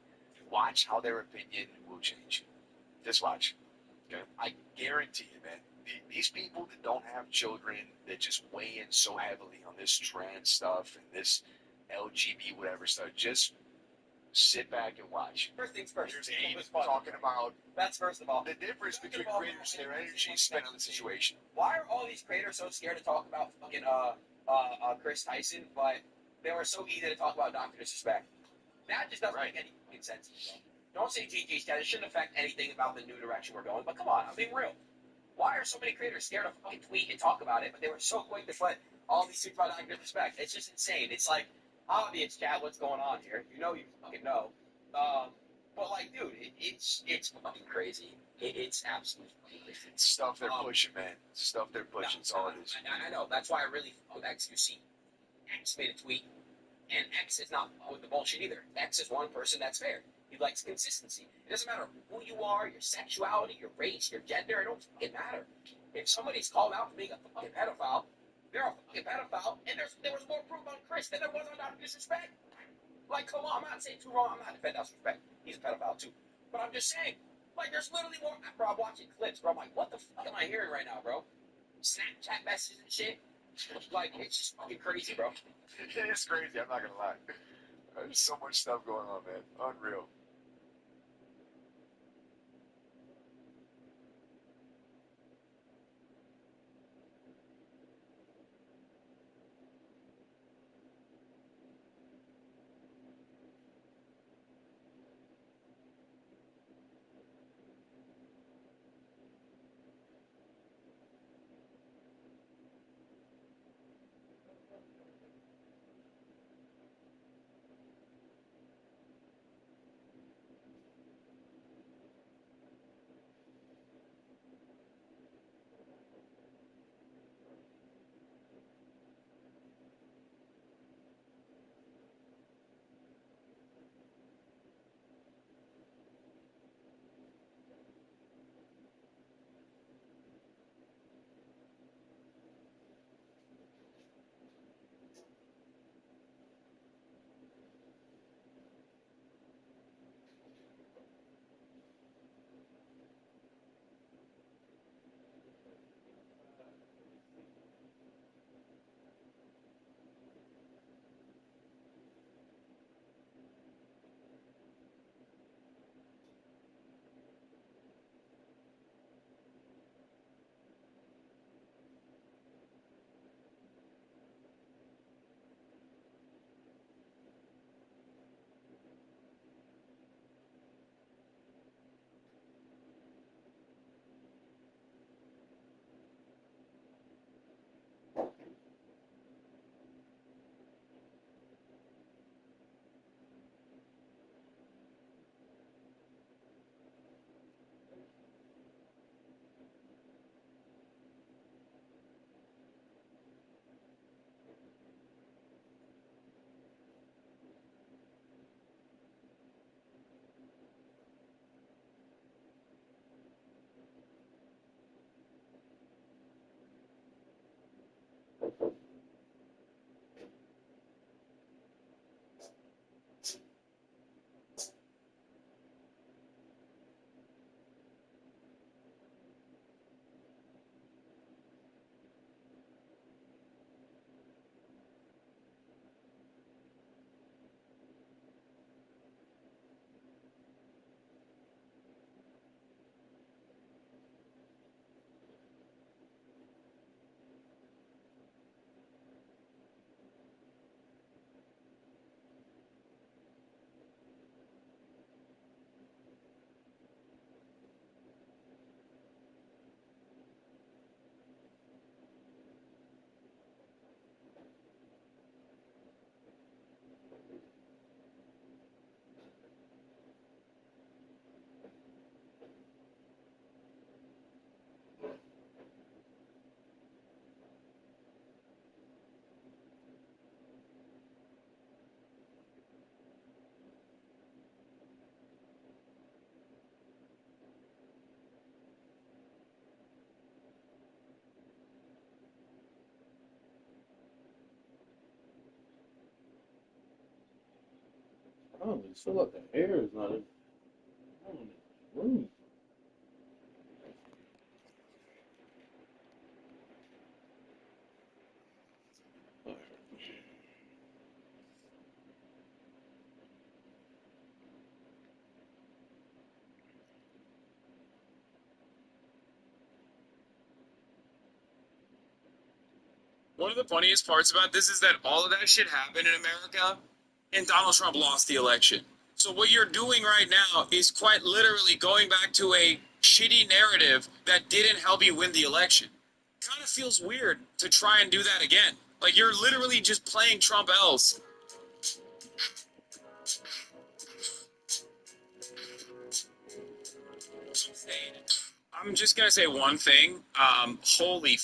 Watch how their opinion will change. Just watch. Okay? I guarantee you, man, these people that don't have children, that just weigh in so heavily on this trans stuff and this LGBT whatever stuff, just sit back and watch. First things first. Here's Abe talking about that's first of all the difference between creators and their energy spent on the situation. Why are all these creators so scared to talk about fucking Chris Tyson, but they were so eager to talk about Dr. Disrespect? That just doesn't make any fucking sense. Don't say GG's cat. It shouldn't affect anything about the new direction we're going. But come on, I'm being real. Why are so many creators scared to fucking tweet and talk about it, but they were so quick to put all these things about Dr. Disrespect? It's just insane. It's like, obvious, chat, what's going on here? You fucking know. But like, dude, it's fucking crazy. It's absolutely fucking crazy. It's stuff they're pushing, man. Stuff they're pushing. That's all it is. I know. That's why I really X. You see, X made a tweet, and X is not with the bullshit either. X is one person that's fair. He likes consistency. It doesn't matter who you are, your sexuality, your race, your gender. It don't fucking matter. If somebody's called out for being a fucking pedophile, they're a fucking pedophile, and there was more proof on Chris than there was on Dr. Disrespect. Like, come on, I'm not saying too wrong. I'm not defending Dr. Disrespect. He's a pedophile too. But I'm just saying, like, there's literally more. Bro, I'm watching clips, bro. I'm like, what the fuck am I hearing right now, bro? Snapchat messages and shit. Like, it's just fucking crazy, bro. It is crazy. I'm not gonna lie. There's so much stuff going on, man. Unreal. Oh, it's feel like the air is not in the room. One of the funniest parts about this is that all of that shit happened in America, and Donald Trump lost the election. So what you're doing right now is quite literally going back to a shitty narrative that didn't help you win the election. Kind of feels weird to try and do that again. Like, you're literally just playing Trump else. I'm just gonna say one thing. Holy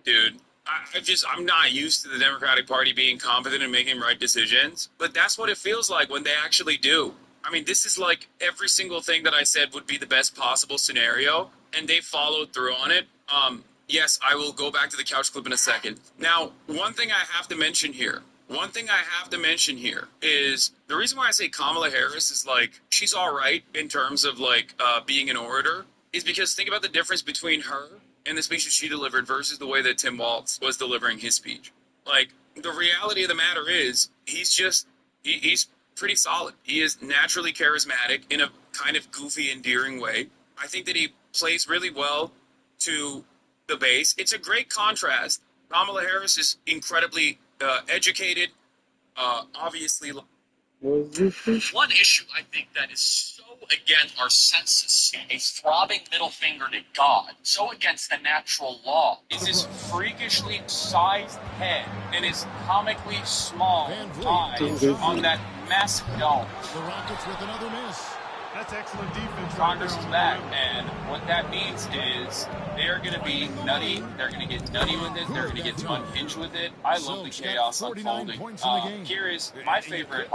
dude. I'm not used to the Democratic Party being competent and making right decisions, but that's what it feels like when they actually do. I mean, this is like every single thing that I said would be the best possible scenario, and they followed through on it. Yes, I will go back to the couch clip in a second. Now, one thing I have to mention here is the reason why I say Kamala Harris is like, she's all right in terms of like being an orator, is because think about the difference between her and the speech that she delivered versus the way that Tim Walz was delivering his speech. Like, the reality of the matter is, he's pretty solid. He is naturally charismatic in a kind of goofy, endearing way. I think that he plays really well to the base. It's a great contrast. Kamala Harris is incredibly educated, obviously. One issue I think that is so against our census, a throbbing middle finger to God, so against the natural law, is his freakishly sized head and his comically small eyes on that massive dome. The Rockets with another miss. That's excellent defense. Congress is back, and what that means is they're going to be nutty. They're going to get nutty with it. They're going to get unhinged with it. I love the chaos unfolding. Here is my favorite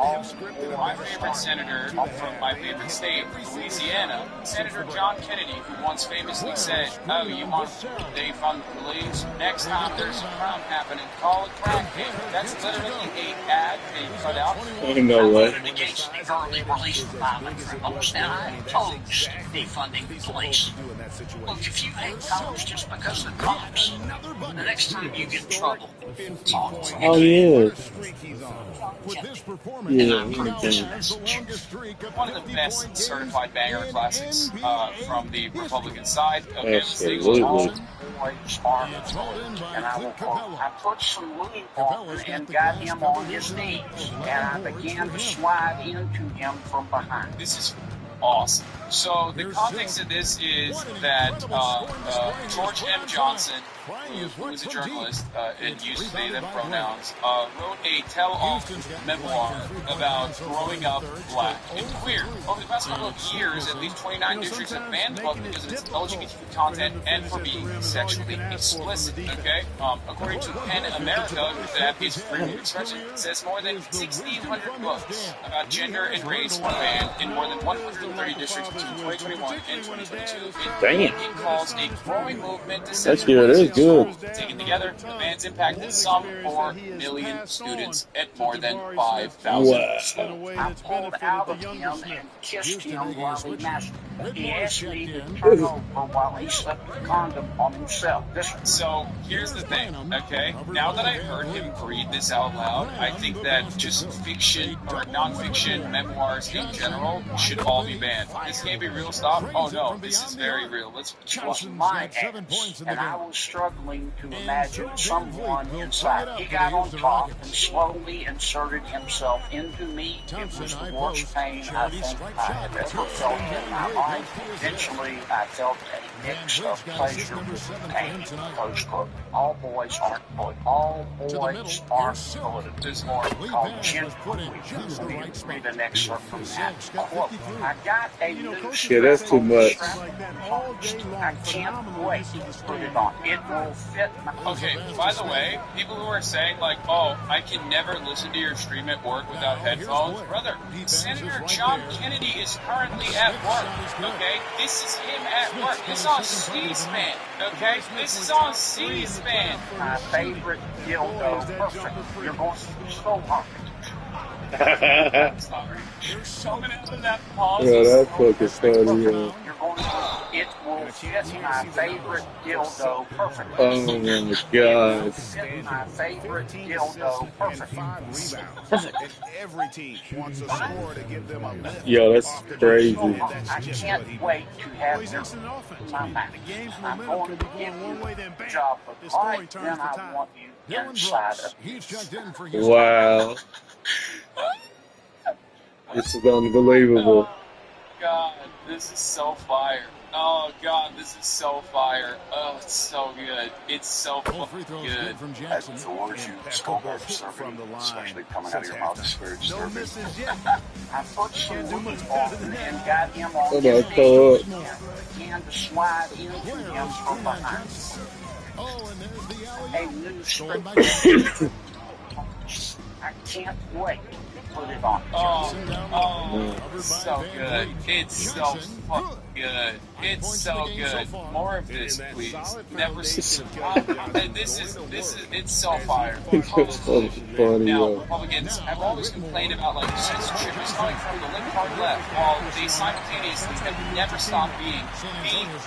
senator from my favorite state, Louisiana, Senator John Kennedy, who once famously said, "Oh, you want to defund the police? Next time there's a crime happening, call it crime king." That's literally an ad they cut out. No way. Against the early release of violent criminals. And I oppose defunding the police. Look, if you hate cops just because of the cops, the next time you get in trouble, talk to me. Oh, yeah. One of the best certified banger classics from the Republican side. Okay, absolutely. And I will quote, I put some lube on and got him on his knees, and I began to slide into him from behind. This is awesome. So the context of this is that George M. Johnson, who was a journalist and used they, them pronouns, wrote a tell-all memoir about growing up black and queer. Over the past couple of years, at least 29 districts have banned the book because of its LGBTQ content and for being sexually explicit, okay? According to PEN America, that advocates for freedom of expression, says more than 1,600 books about gender and race were banned in more than 130 districts between 2021 and 2022. It calls a growing movement to set good. Taken together, the bans impacted some 4 million students at more than 5,000 schools. I pulled out of him and kissed him while he masturbated. He asked me to turn over while he slipped the condom on himself. So here's the thing, okay? Now that I heard him read this out loud, I think that just fiction or non-fiction memoirs in general should all be banned. This can't be real stuff. Oh no, this is very real. Let's watch my ass, and I was struggling to imagine someone inside. He got on top and slowly inserted himself into me. It was the worst pain I think I have ever felt in my life. Eventually, I felt a mix of pleasure with pain. Close quote. All boys aren't bullied. All boys aren't bullied. There's more called gender. Read the next one from that quote. I got a new that's too much. I can't wait to put it on. It will fit my... Okay, by the way, people who are saying like, oh, I can never listen to your stream at work without headphones. Brother, Senator John Kennedy is currently at work, okay? This is him at work. This is on C-SPAN, okay? This is on C-SPAN. My favorite dildo. Perfect. You're going to be so hard. I'm sorry. Coming out of that pause. Yeah, that's fucking funny. You're going to, it will fit my favorite dildo perfectly. Oh my God. Fit my favorite dildo perfectly. And every team wants a score to give them a lift. Yo, that's crazy. I can't wait to have him in my match. I'm going to give you the job of life, then I want you inside of me. Wow. This is unbelievable. Oh, God, this is so fire. Oh, God, this is so fire. Oh, it's so good. It's so fucking good. The words you spoke of serving, especially coming out of your mouth, is very disturbing. I put some wood on and got him on Oh his my knees God. and began to slide into him from behind. A new script. I can't wait to put it on. Oh, it's so good. It's so fucking good. It's so good. More of this, please. Never seen. This is, it's so fire. It's so funny, Now, yo. Republicans have always complained about like censorship is coming from the left hard left, while they simultaneously have never stopped being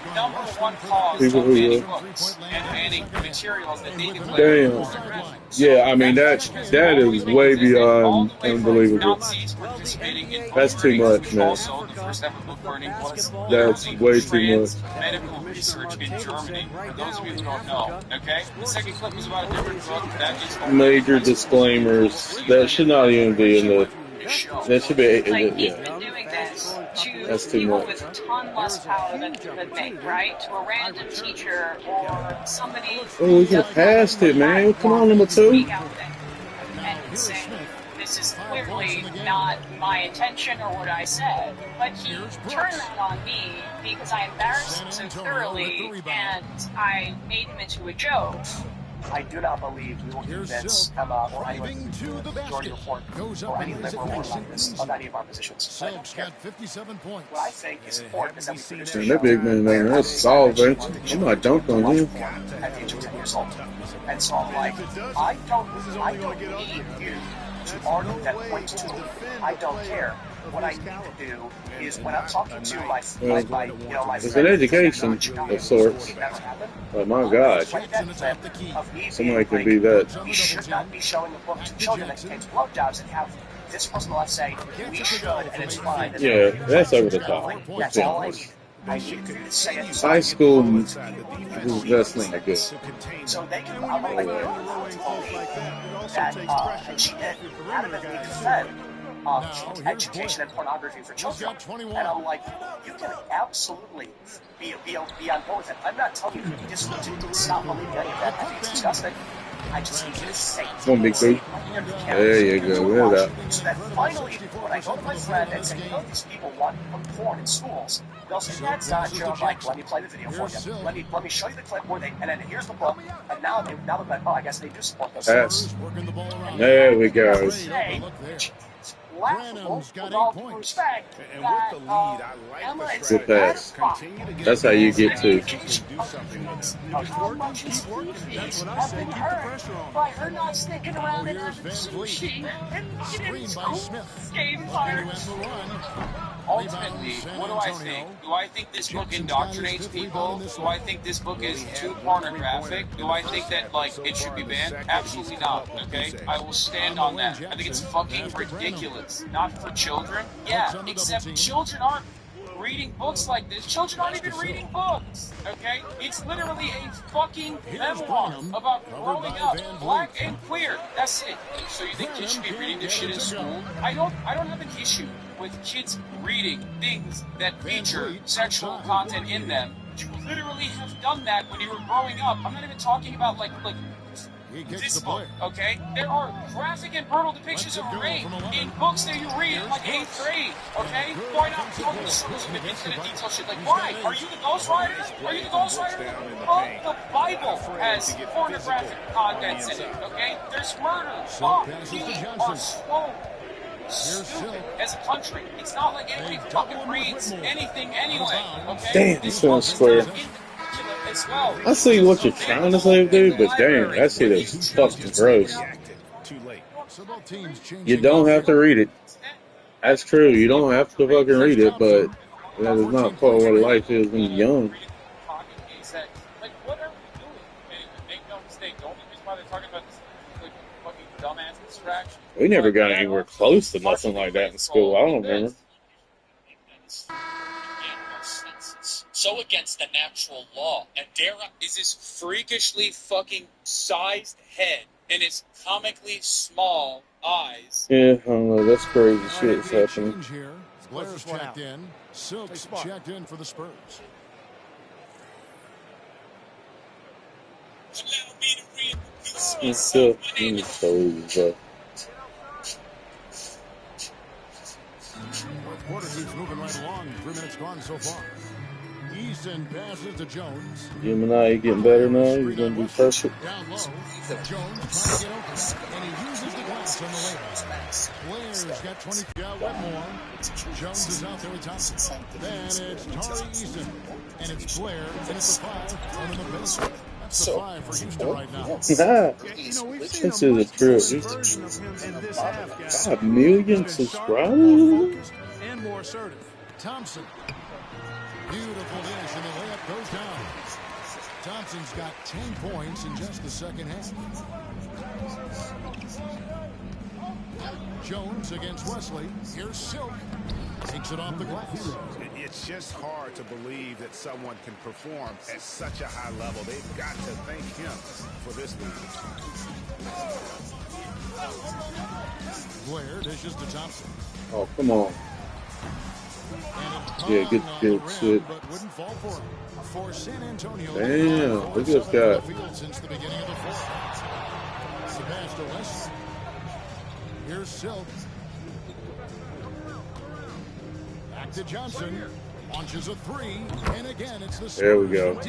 the number one cause People of who banning books and banning materials that they declare Damn. pornographic. Yeah, I mean that is way beyond unbelievable. Nazis participating in That's too much, man. Also, the first ever book burning was That's way too much. medical research in Germany. For those of you who don't know, okay? The second clip was about a different book. That is Major disclaimers. That should not even be in the. That should be. Yeah. Doing this to That's too people much. with a ton less power than me, right? To a random teacher or somebody. Oh, we could have passed it, man. Come on, number 2. And say, this is clearly not my intention or what I said, but he turned that on me because I embarrassed him so thoroughly and I made him into a joke. I do not believe we will convince Emma or anyone to the majority report or any liberal or leftist of any of our positions. I don't care. What I think is important is that we produce Man, that big man down there, that's solid, man. I'm not dunked on him. at the age of 10 years old. And so I'm like, I don't need you to argue that point to me. I don't care. What I need to do is when I'm talking to my It's an education of sorts. Oh my God. Somebody can be that. We should not be showing a book to children that contains blowjobs and have this person on the left say, we should, and it's fine. Yeah, that's over the top. That's all I need. I need you to say it. High school, that's not good. So they can, I'm like, that, and she did adamantly defend education and pornography for children. And I'm like, you can absolutely be on board with it. I'm not telling you just to stop believing any of that. I think it's disgusting. I just need you to say it. It's gonna be cool. There you go. Hear that. So that finally, when I go to my friend and say, you know, these people want to put porn in schools, they'll say, that's not true. I'm like, let me play the video for you. Let me show you the clip where they, and then here's the book. And now they're like, oh, I guess they do support those. There we go. Laughable, with all due respect, that Emma is Good pass. That's how you get to. how much his fees have been hurt by her not sticking around and having sushi and getting game fire. Ultimately, what do I think? Do I think this book indoctrinates people? Do I think this book is too pornographic? Do I think that, like, it should be banned? Absolutely not, okay? I will stand on that. I think it's fucking ridiculous. Not for children? Yeah, except children aren't reading books like this. Children aren't even reading books, okay? It's literally a fucking memoir about growing up black and queer. That's it. So you think kids should be reading this shit in school? I don't have an issue with kids reading things that feature sexual content in them. You literally have done that when you were growing up. I'm not even talking about like this book, okay? There are graphic and brutal depictions of rape in books that you read in like 8th grade, okay? Why not talk to some infinite detail shit? Like, why? Are you the Ghost Rider? Are you the Ghost Rider? Well, the Bible has pornographic contents in it, okay? There's murder. Fuck. We are so stupid as a country. It's not like anybody fucking reads anything anyway, okay? Damn, this one's square. I see what you're trying to say, dude, but damn, that shit is fucking gross. So both teams You don't have to read it. That's true. You don't have to fucking read it, but that is not part of what life is when you're young. Like, what are we doing? And make no mistake, the only reason why they're talking about this is like fucking dumbass distraction. We never got anywhere close to nothing like that in school. I don't remember. So against the natural law. And Dara is his freakishly fucking sized head and his comically small eyes. Yeah, I don't know. That's crazy shit's happening. Blair's checked in. Silk's checked in for the Spurs. It's still in the toes, Fourth quarter keeps moving right along. 3 minutes gone so far. Eason passes to Jones. Gemini getting better now. He's gonna be perfect. Down low. Jones trying to get open, and he uses the glass on the layup. Blair's got 20. Got one more. Jones is out there with Thompson. Then it's Tari Eason, and it's Blair, and it's a 5 on the Pacers. That's the 5 for Houston right now. This is a trip. 5 million subscribers. And more assertive. Thompson. Beautiful dish, and the layup goes down. Thompson's got 10 points in just the second half. Jones against Wesley. Here's Silk. Takes it off the glass. It's just hard to believe that someone can perform at such a high level. They've got to thank him for this move. Blair dishes to Thompson. Oh, come on. Yeah, good shit. But wouldn't fall for him. For San Antonio. Damn, look at this guy. Since the beginning of the fourth. The pass to West. Here's Silk. Back to Johnson. Launches a 3, and again it's the There we go.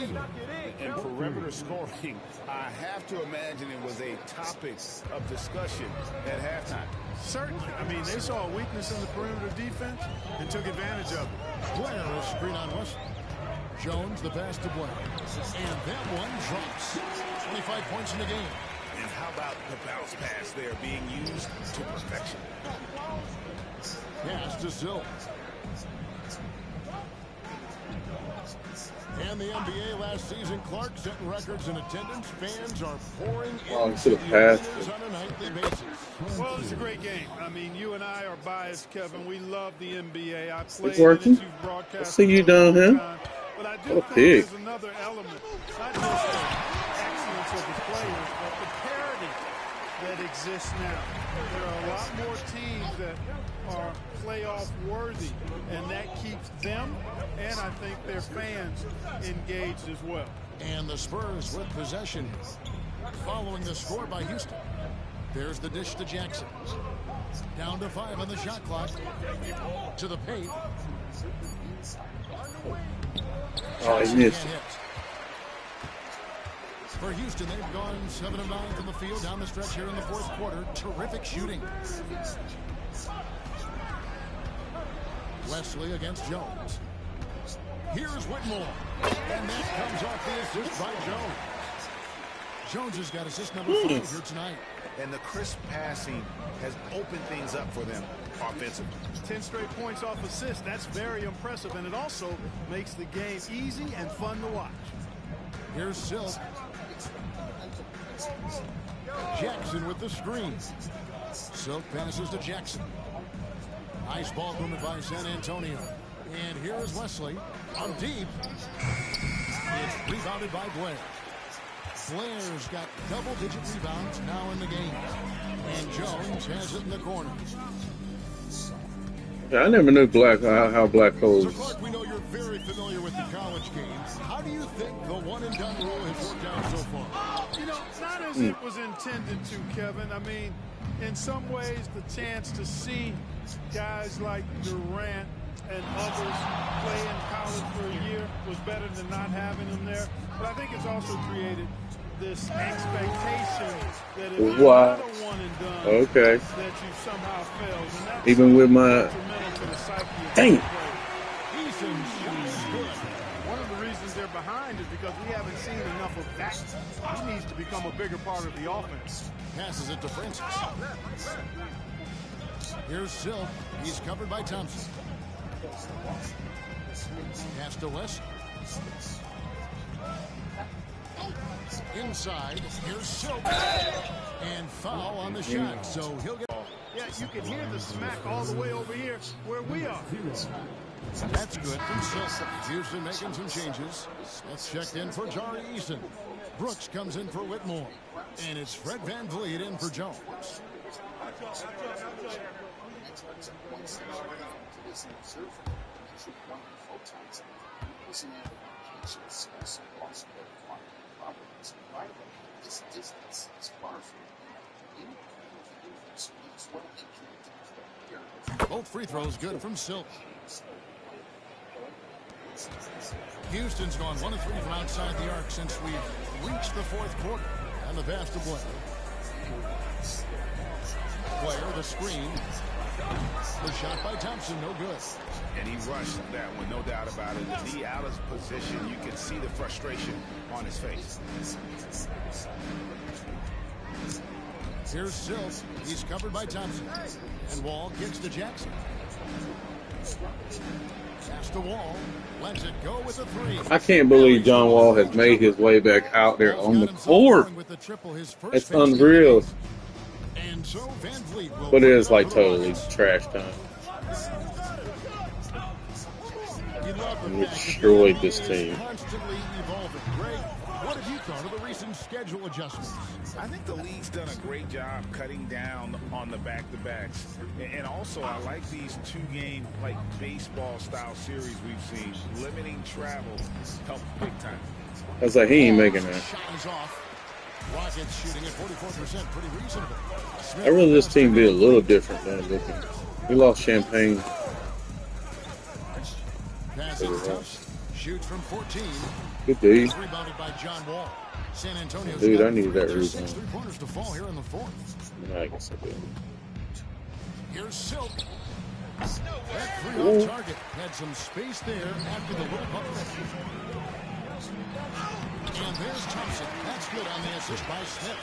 In perimeter scoring, I have to imagine it was a topic of discussion at halftime. Certainly. I mean, they saw a weakness in the perimeter defense and took advantage of it. Blair will screen on West. Jones, the pass to Blair. And that one drops. 25 points in the game. And how about the bounce pass there being used to perfection? Pass to Silk. And the NBA last season, Clark setting records in attendance. Fans are pouring into the arenas on a nightly basis. Well, it's a great game. I mean, you and I are biased, Kevin. We love the NBA. I It's played working. I see you down here. But I do think pig. there's another element. Not just the excellence of the players, but the parity that exists now. There are a lot more teams that are playoff worthy, and that keeps them and I think their fans engaged as well. And the Spurs with possession following the score by Houston. There's the dish to Jackson. Down to 5 on the shot clock. To the paint. Oh, he missed. For Houston, they've gone 7 of 9 from the field down the stretch here in the fourth quarter. Terrific shooting. Wesley against Jones. Here's Whitmore. And that comes off the assist by Jones. Jones has got assist number 5 here tonight. And the crisp passing has opened things up for them offensively. 10 straight points off assist. That's very impressive. And it also makes the game easy and fun to watch. Here's Silk. Jackson with the screen. Silk passes to Jackson. Nice ball movement by San Antonio. And here is Wesley on deep. It's rebounded by Blair. Blair's got double-digit rebounds now in the game. And Jones has it in the corner. Yeah, I never knew how black holes. So Clark, we know you're very familiar with the college games. How do you think the one-and-done rule has worked out so far? You know, not as it was intended to, Kevin. I mean, in some ways, the chance to see guys like Durant and others play in college for a year was better than not having them there. But I think it's also created this expectation that if you're not a one and done, okay, that you somehow failed. And that's even with my dang. One of the reasons they're behind is because we haven't seen enough off of that. He needs to become a bigger part of the offense. Passes it to Francis. Here's Silk. He's covered by Thompson. Pass to West. Inside. Here's Silk. And foul on the shot. So he'll get... Yeah, you can hear the smack all the way over here where we are. That's good from Silk. Houston making some changes. That's checked in for Jari Eason. Brooks comes in for Whitmore. And it's Fred VanVleet in for Jones. Both free throws good from Silk. Houston's gone 1 of 3 from outside the arc since we've reached the fourth quarter. And the pass to Blair. Blair, the screen. The shot by Thompson, no good. And he rushed that one, no doubt about it. The knee out of position, you can see the frustration on his face. Here's Silk. He's covered by Thompson. And Wall gets to Jackson. Pass to Wall. Lets it go with a 3. I can't believe John Wall has made his way back out there on the court. It's unreal. And so VanVleet will, but it is like totally trash time. We destroyed this team. Constantly evolving. Greg, what have you thought of the recent schedule adjustments? I think the league's done a great job cutting down on the back-to-backs. And also, I like these 2-game, like, baseball-style series we've seen. Limiting travel helps big time. I was like, he ain't making that. Shot is off. Rockets shooting at 44%, pretty reasonable. I'd rather this team be a little different than looking. We lost Champagne. Shoots from 14. Good D. Rebounded by John Wall. San Antonio's dude, I needed that rebound. 6 3-pointers to fall here in the fourth. No, I guess I did. Here's Silk. That 3 on target. Had some space there after the little bump. And there's Thompson. That's good on the assist by Smith.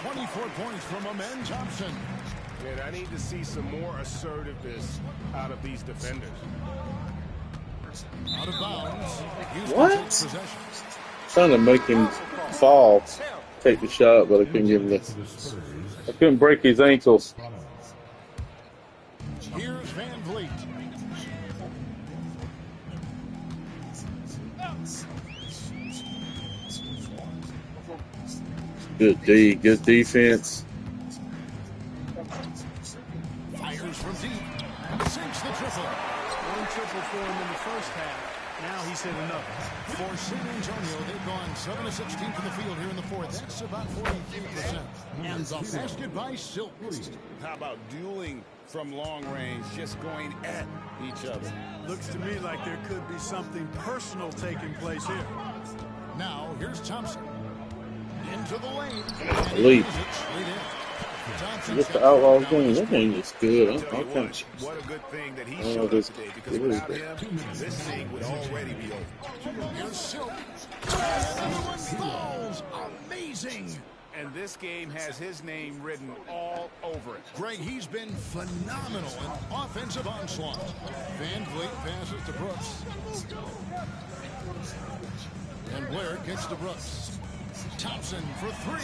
24 points from Amen Thompson. And I need to see some more assertiveness out of these defenders. Out of bounds. What? Trying to make him fall, take the shot, but I couldn't give him the. I couldn't break his ankles. Here's VanVleet. Good D, good defense. Fires from deep. Sinks the triple. 1 triple for him in the first half. Now he's hit another. For San Antonio, they've gone 7 of 16 from the field here in the fourth. That's about 43%. And the basket by Silk. How about dueling from long range, just going at each other? Looks to me like there could be something personal taking place here. Now, here's Thompson. Into the lane. Elite. Just the Outlaws game. That game is good. What a good thing that he showed up today, because without him, this thing would already be over. Here's Silk. Everyone falls. Amazing. And this game has his name written all over it. Greg, he's been phenomenal in offensive onslaught. VanVleet passes to Brooks. And Blair gets to Brooks. Thompson for 3.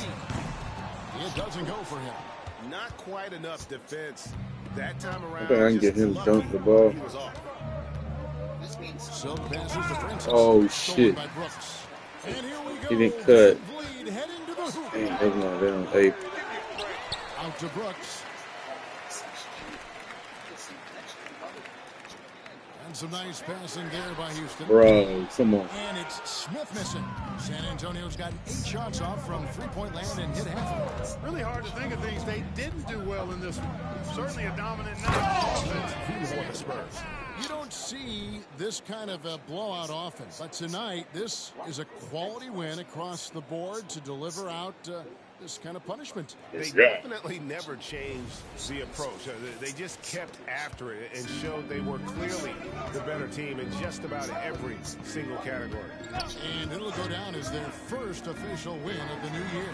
It doesn't go for him. Not quite enough defense that time around. I think I can get him to dunk the ball. Silk passes to Francis. Oh shit! And here we go. He didn't cut. Heading to the hoop. Damn, never mind. They're on 8. Out to Brooks. And some nice passing there by Houston. Bro, come on. And it's Smith missing. San Antonio's got 8 shots off from 3-point land and hit half of it. Really hard to think of things they didn't do well in this one. Certainly a dominant night for the Spurs. You don't see this kind of a blowout often, but tonight this is a quality win across the board to deliver out this kind of punishment. They definitely never changed the approach. They just kept after it and showed they were clearly the better team in just about every single category. And it'll go down as their first official win of the new year.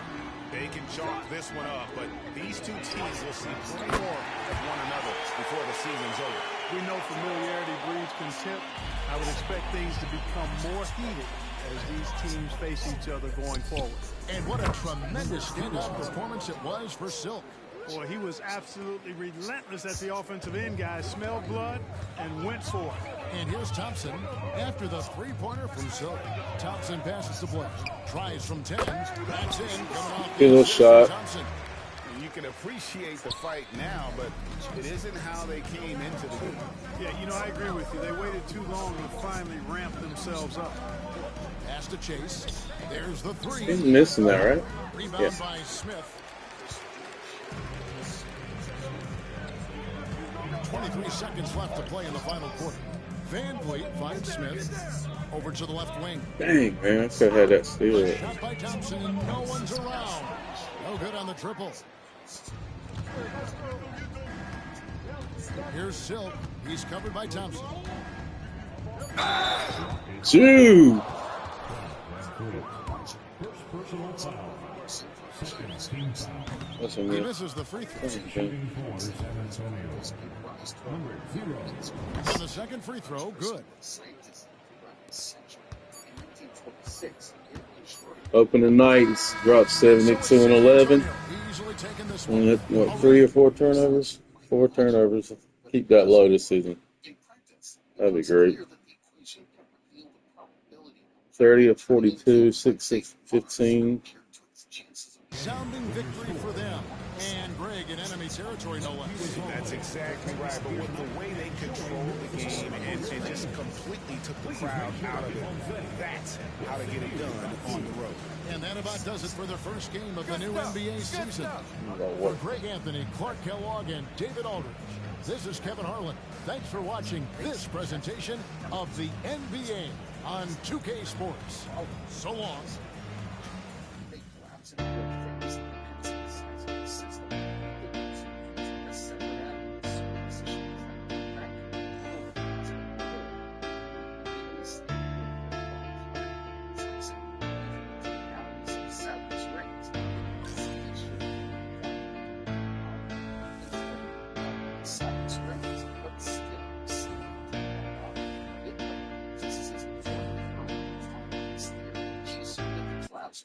They can chalk this one up, but these two teams will see plenty more of one another before the season's over. We know familiarity breeds contempt. I would expect things to become more heated as these teams face each other going forward. And what a tremendous stand-up performance it was for Silk. Boy, he was absolutely relentless at the offensive end, guys. Smelled blood and went for it. And here's Thompson after the three-pointer from Silk. Thompson passes the play, tries from 10, backs in, coming off the shot. Thompson. You can appreciate the fight now, but it isn't how they came into the game. Yeah, you know, I agree with you. They waited too long to finally ramp themselves up. Pass to Chase. There's the three. He's missing that, right? Rebound by Smith. 23 seconds left to play in the final quarter. Van Vliet finds Smith over to the left wing. Dang, man, I could have had that steal. Shot by Thompson, and no one's around. No good on the triple. Here's Silk. He's covered by Thompson. Two. He misses the free throw. And the second free throw, good. Opening night, dropped 72 and 11. What, 3 or 4 turnovers? 4 turnovers. Keep that low this season. That'd be great. 30 of 42, 6 of 15. Sounding victory for them. And Greg in enemy territory, no less. That's exactly right. But with the way they controlled the game and just completely took the crowd out of it, that's how to get it done on the road. And that about does it for the first game of the new NBA season. For Greg Anthony, Clark Kellogg, and David Aldridge, this is Kevin Harlan. Thanks for watching this presentation of the NBA on 2K Sports. So long.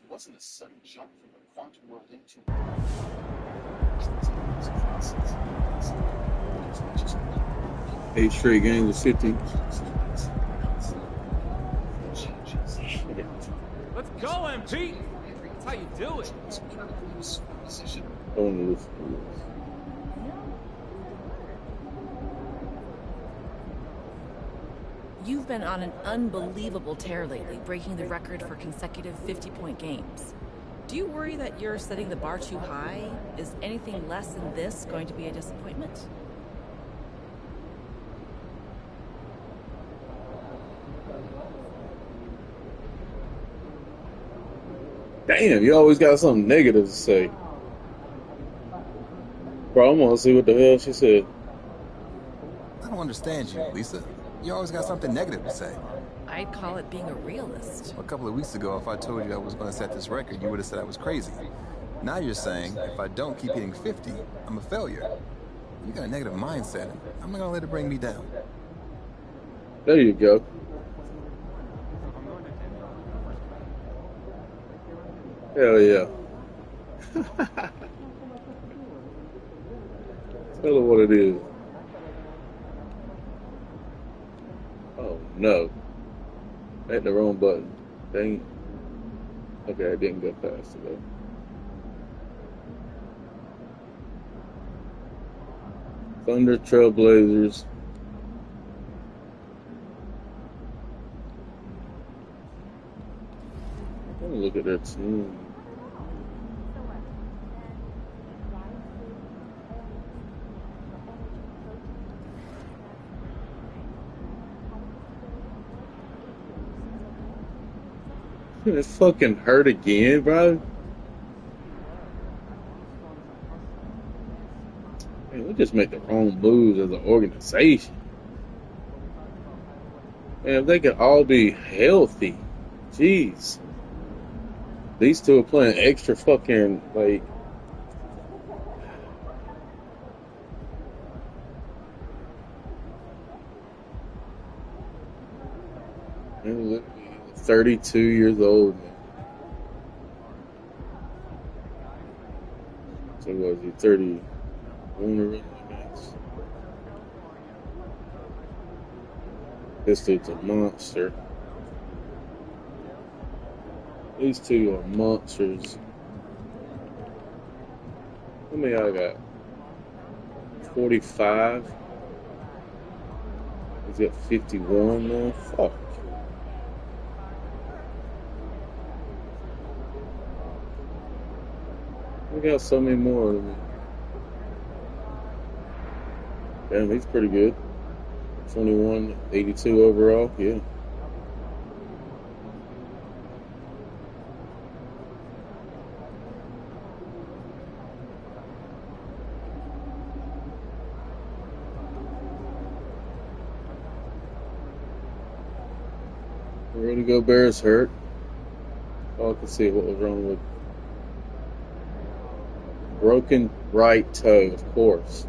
Wasn't a sudden jump from the quantum world into 8 straight games of 50. Let's go, MP. That's how you do it. You've been on an unbelievable tear lately, breaking the record for consecutive 50-point games. Do you worry that you're setting the bar too high? Is anything less than this going to be a disappointment? Damn, you always got something negative to say. Bro, I'm gonna see what the hell she said. I don't understand you, Lisa. You always got something negative to say. I'd call it being a realist. A couple of weeks ago, if I told you I was going to set this record, you would have said I was crazy. Now you're saying if I don't keep hitting 50, I'm a failure. You got a negative mindset, and I'm not going to let it bring me down. There you go. Hell yeah. Tell her what it is. Oh no. I hit the wrong button. Dang it. Okay, I didn't go past it though. Thunder Trailblazers. Let me look at that team. It fucking hurt again, bro. just make the wrong moves as an organization. Man, if they could all be healthy, jeez. These two are playing extra fucking, like, they're literally 32 years old, man. So was he 31 already, I guess? This dude's a monster. These two are monsters. How many I got? 45. He's got 51 now. Fuck. We got so many more of them. Damn, he's pretty good. 21, 82 overall. Yeah. Rudy Gobert's hurt. All I can see what was wrong with broken right toe, of course.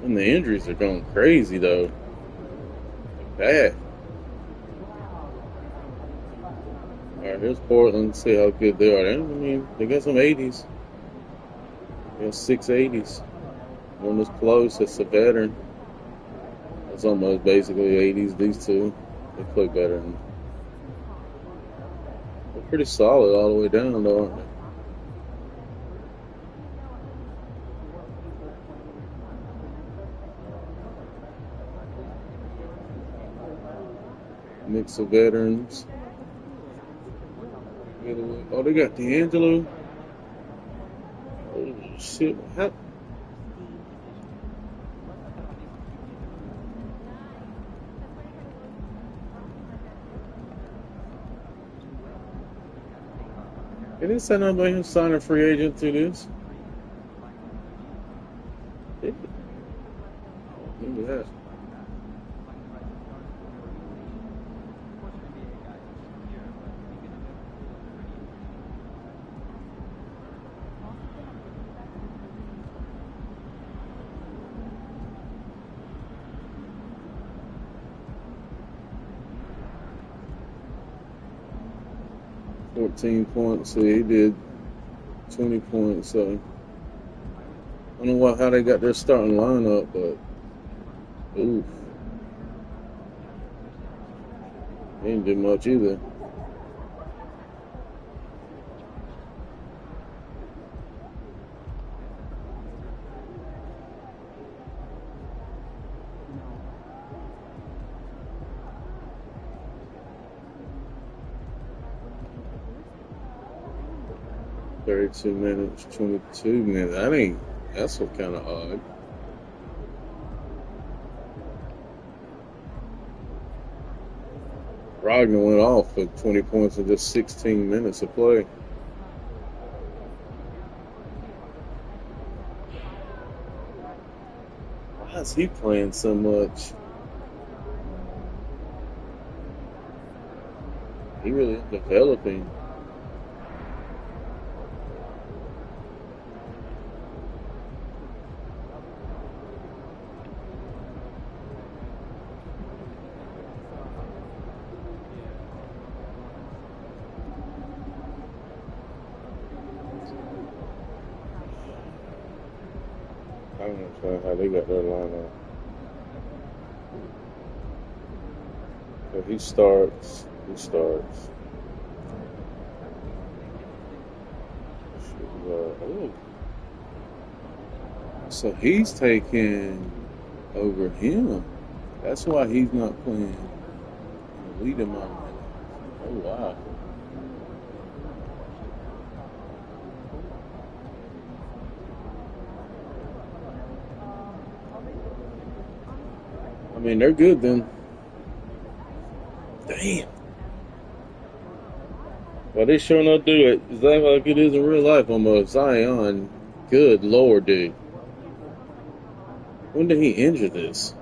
And the injuries are going crazy, though. Bad. Alright, here's Portland. Let's see how good they are. I mean, they got some 80s. They got 6 80s. One was close. That's a veteran. That's almost basically 80s. These two, they play better. They're pretty solid all the way down, though, aren't they? Mix of veterans. Oh, they got D'Angelo. Oh, shit. How? They didn't say nothing about him signing a free agent through this. Look at that. Points, so he did 20 points, so I don't know how they got their starting lineup, but oof. They didn't do much either. $32 minutes, 22 minutes. That's what kind of odd. Brogdon went off for 20 points in just 16 minutes of play. Why is he playing so much? He really is developing. I don't understand how they got their lineup. If he starts. So he's taking over him. That's why he's not playing the lead amount of minutes. Oh, wow. I mean, they're good then. Damn. Well, Well, they sure enough do it exactly like it is in real life almost. Zion, good Lord, dude. When did he injure this?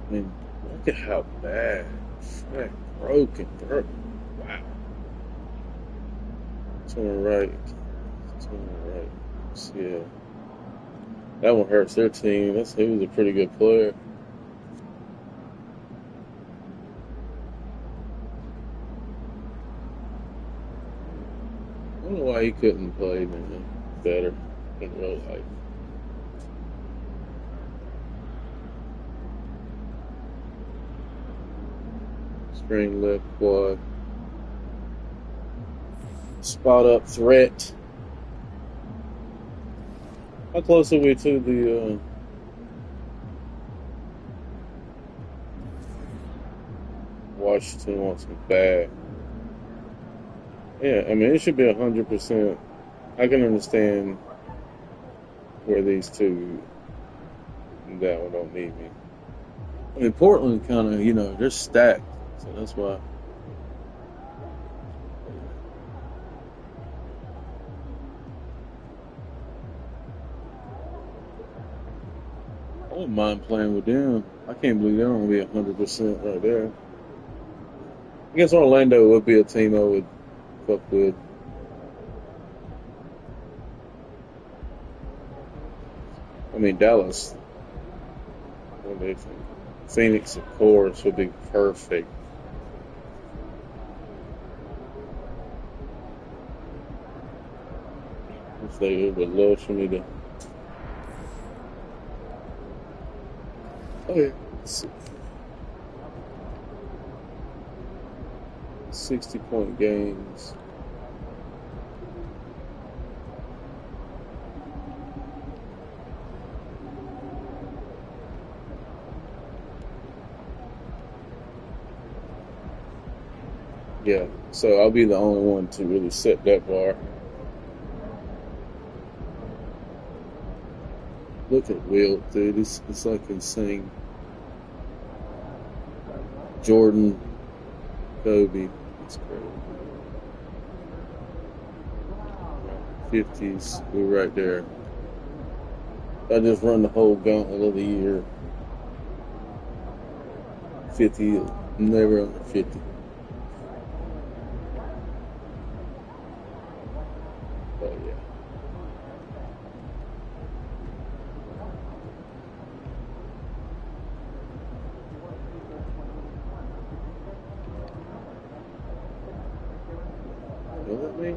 I mean, look at how bad. Broken. Wow. To the right. Yeah. That one hurts their team. He was a pretty good player. I don't know why he couldn't play better in real life. String left quad. Spot up threat. How close are we to the Washington wants him back? Yeah, I mean, it should be 100%. I can understand where these two, that one don't need me. I mean, Portland kind of, they're stacked, so that's why. I wouldn't mind playing with them. I can't believe they're going to be 100% right there. I guess Orlando would be a team I would fuck with. I mean, Dallas. What do they think? Phoenix, of course, would be perfect. If they would love for me to. Okay. 60-point games. Yeah, so I'll be the only one to really set that bar. Look at Wilt, dude. It's like insane. Jordan, Kobe. It's crazy. 50s, we're right there. I just run the whole gauntlet of the year. 50, never under 50. But yeah. Will it be?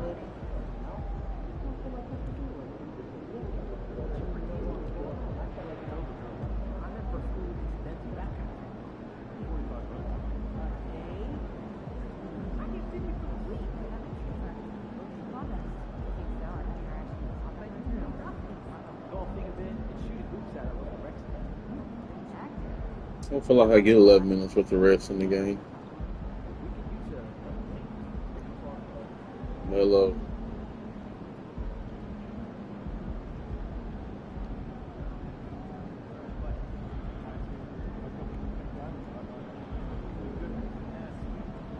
I don't feel like I get 11 minutes with the rest in the game. Melo.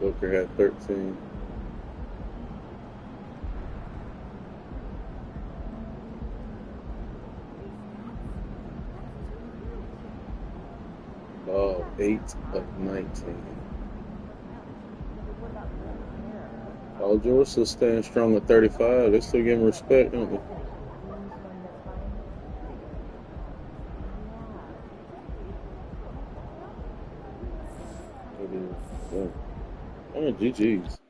Booker had 13. Oh, 8 of 19. Paul George still staying strong at 35. They still give him respect, don't they? It is. Yeah. I mean, GG's.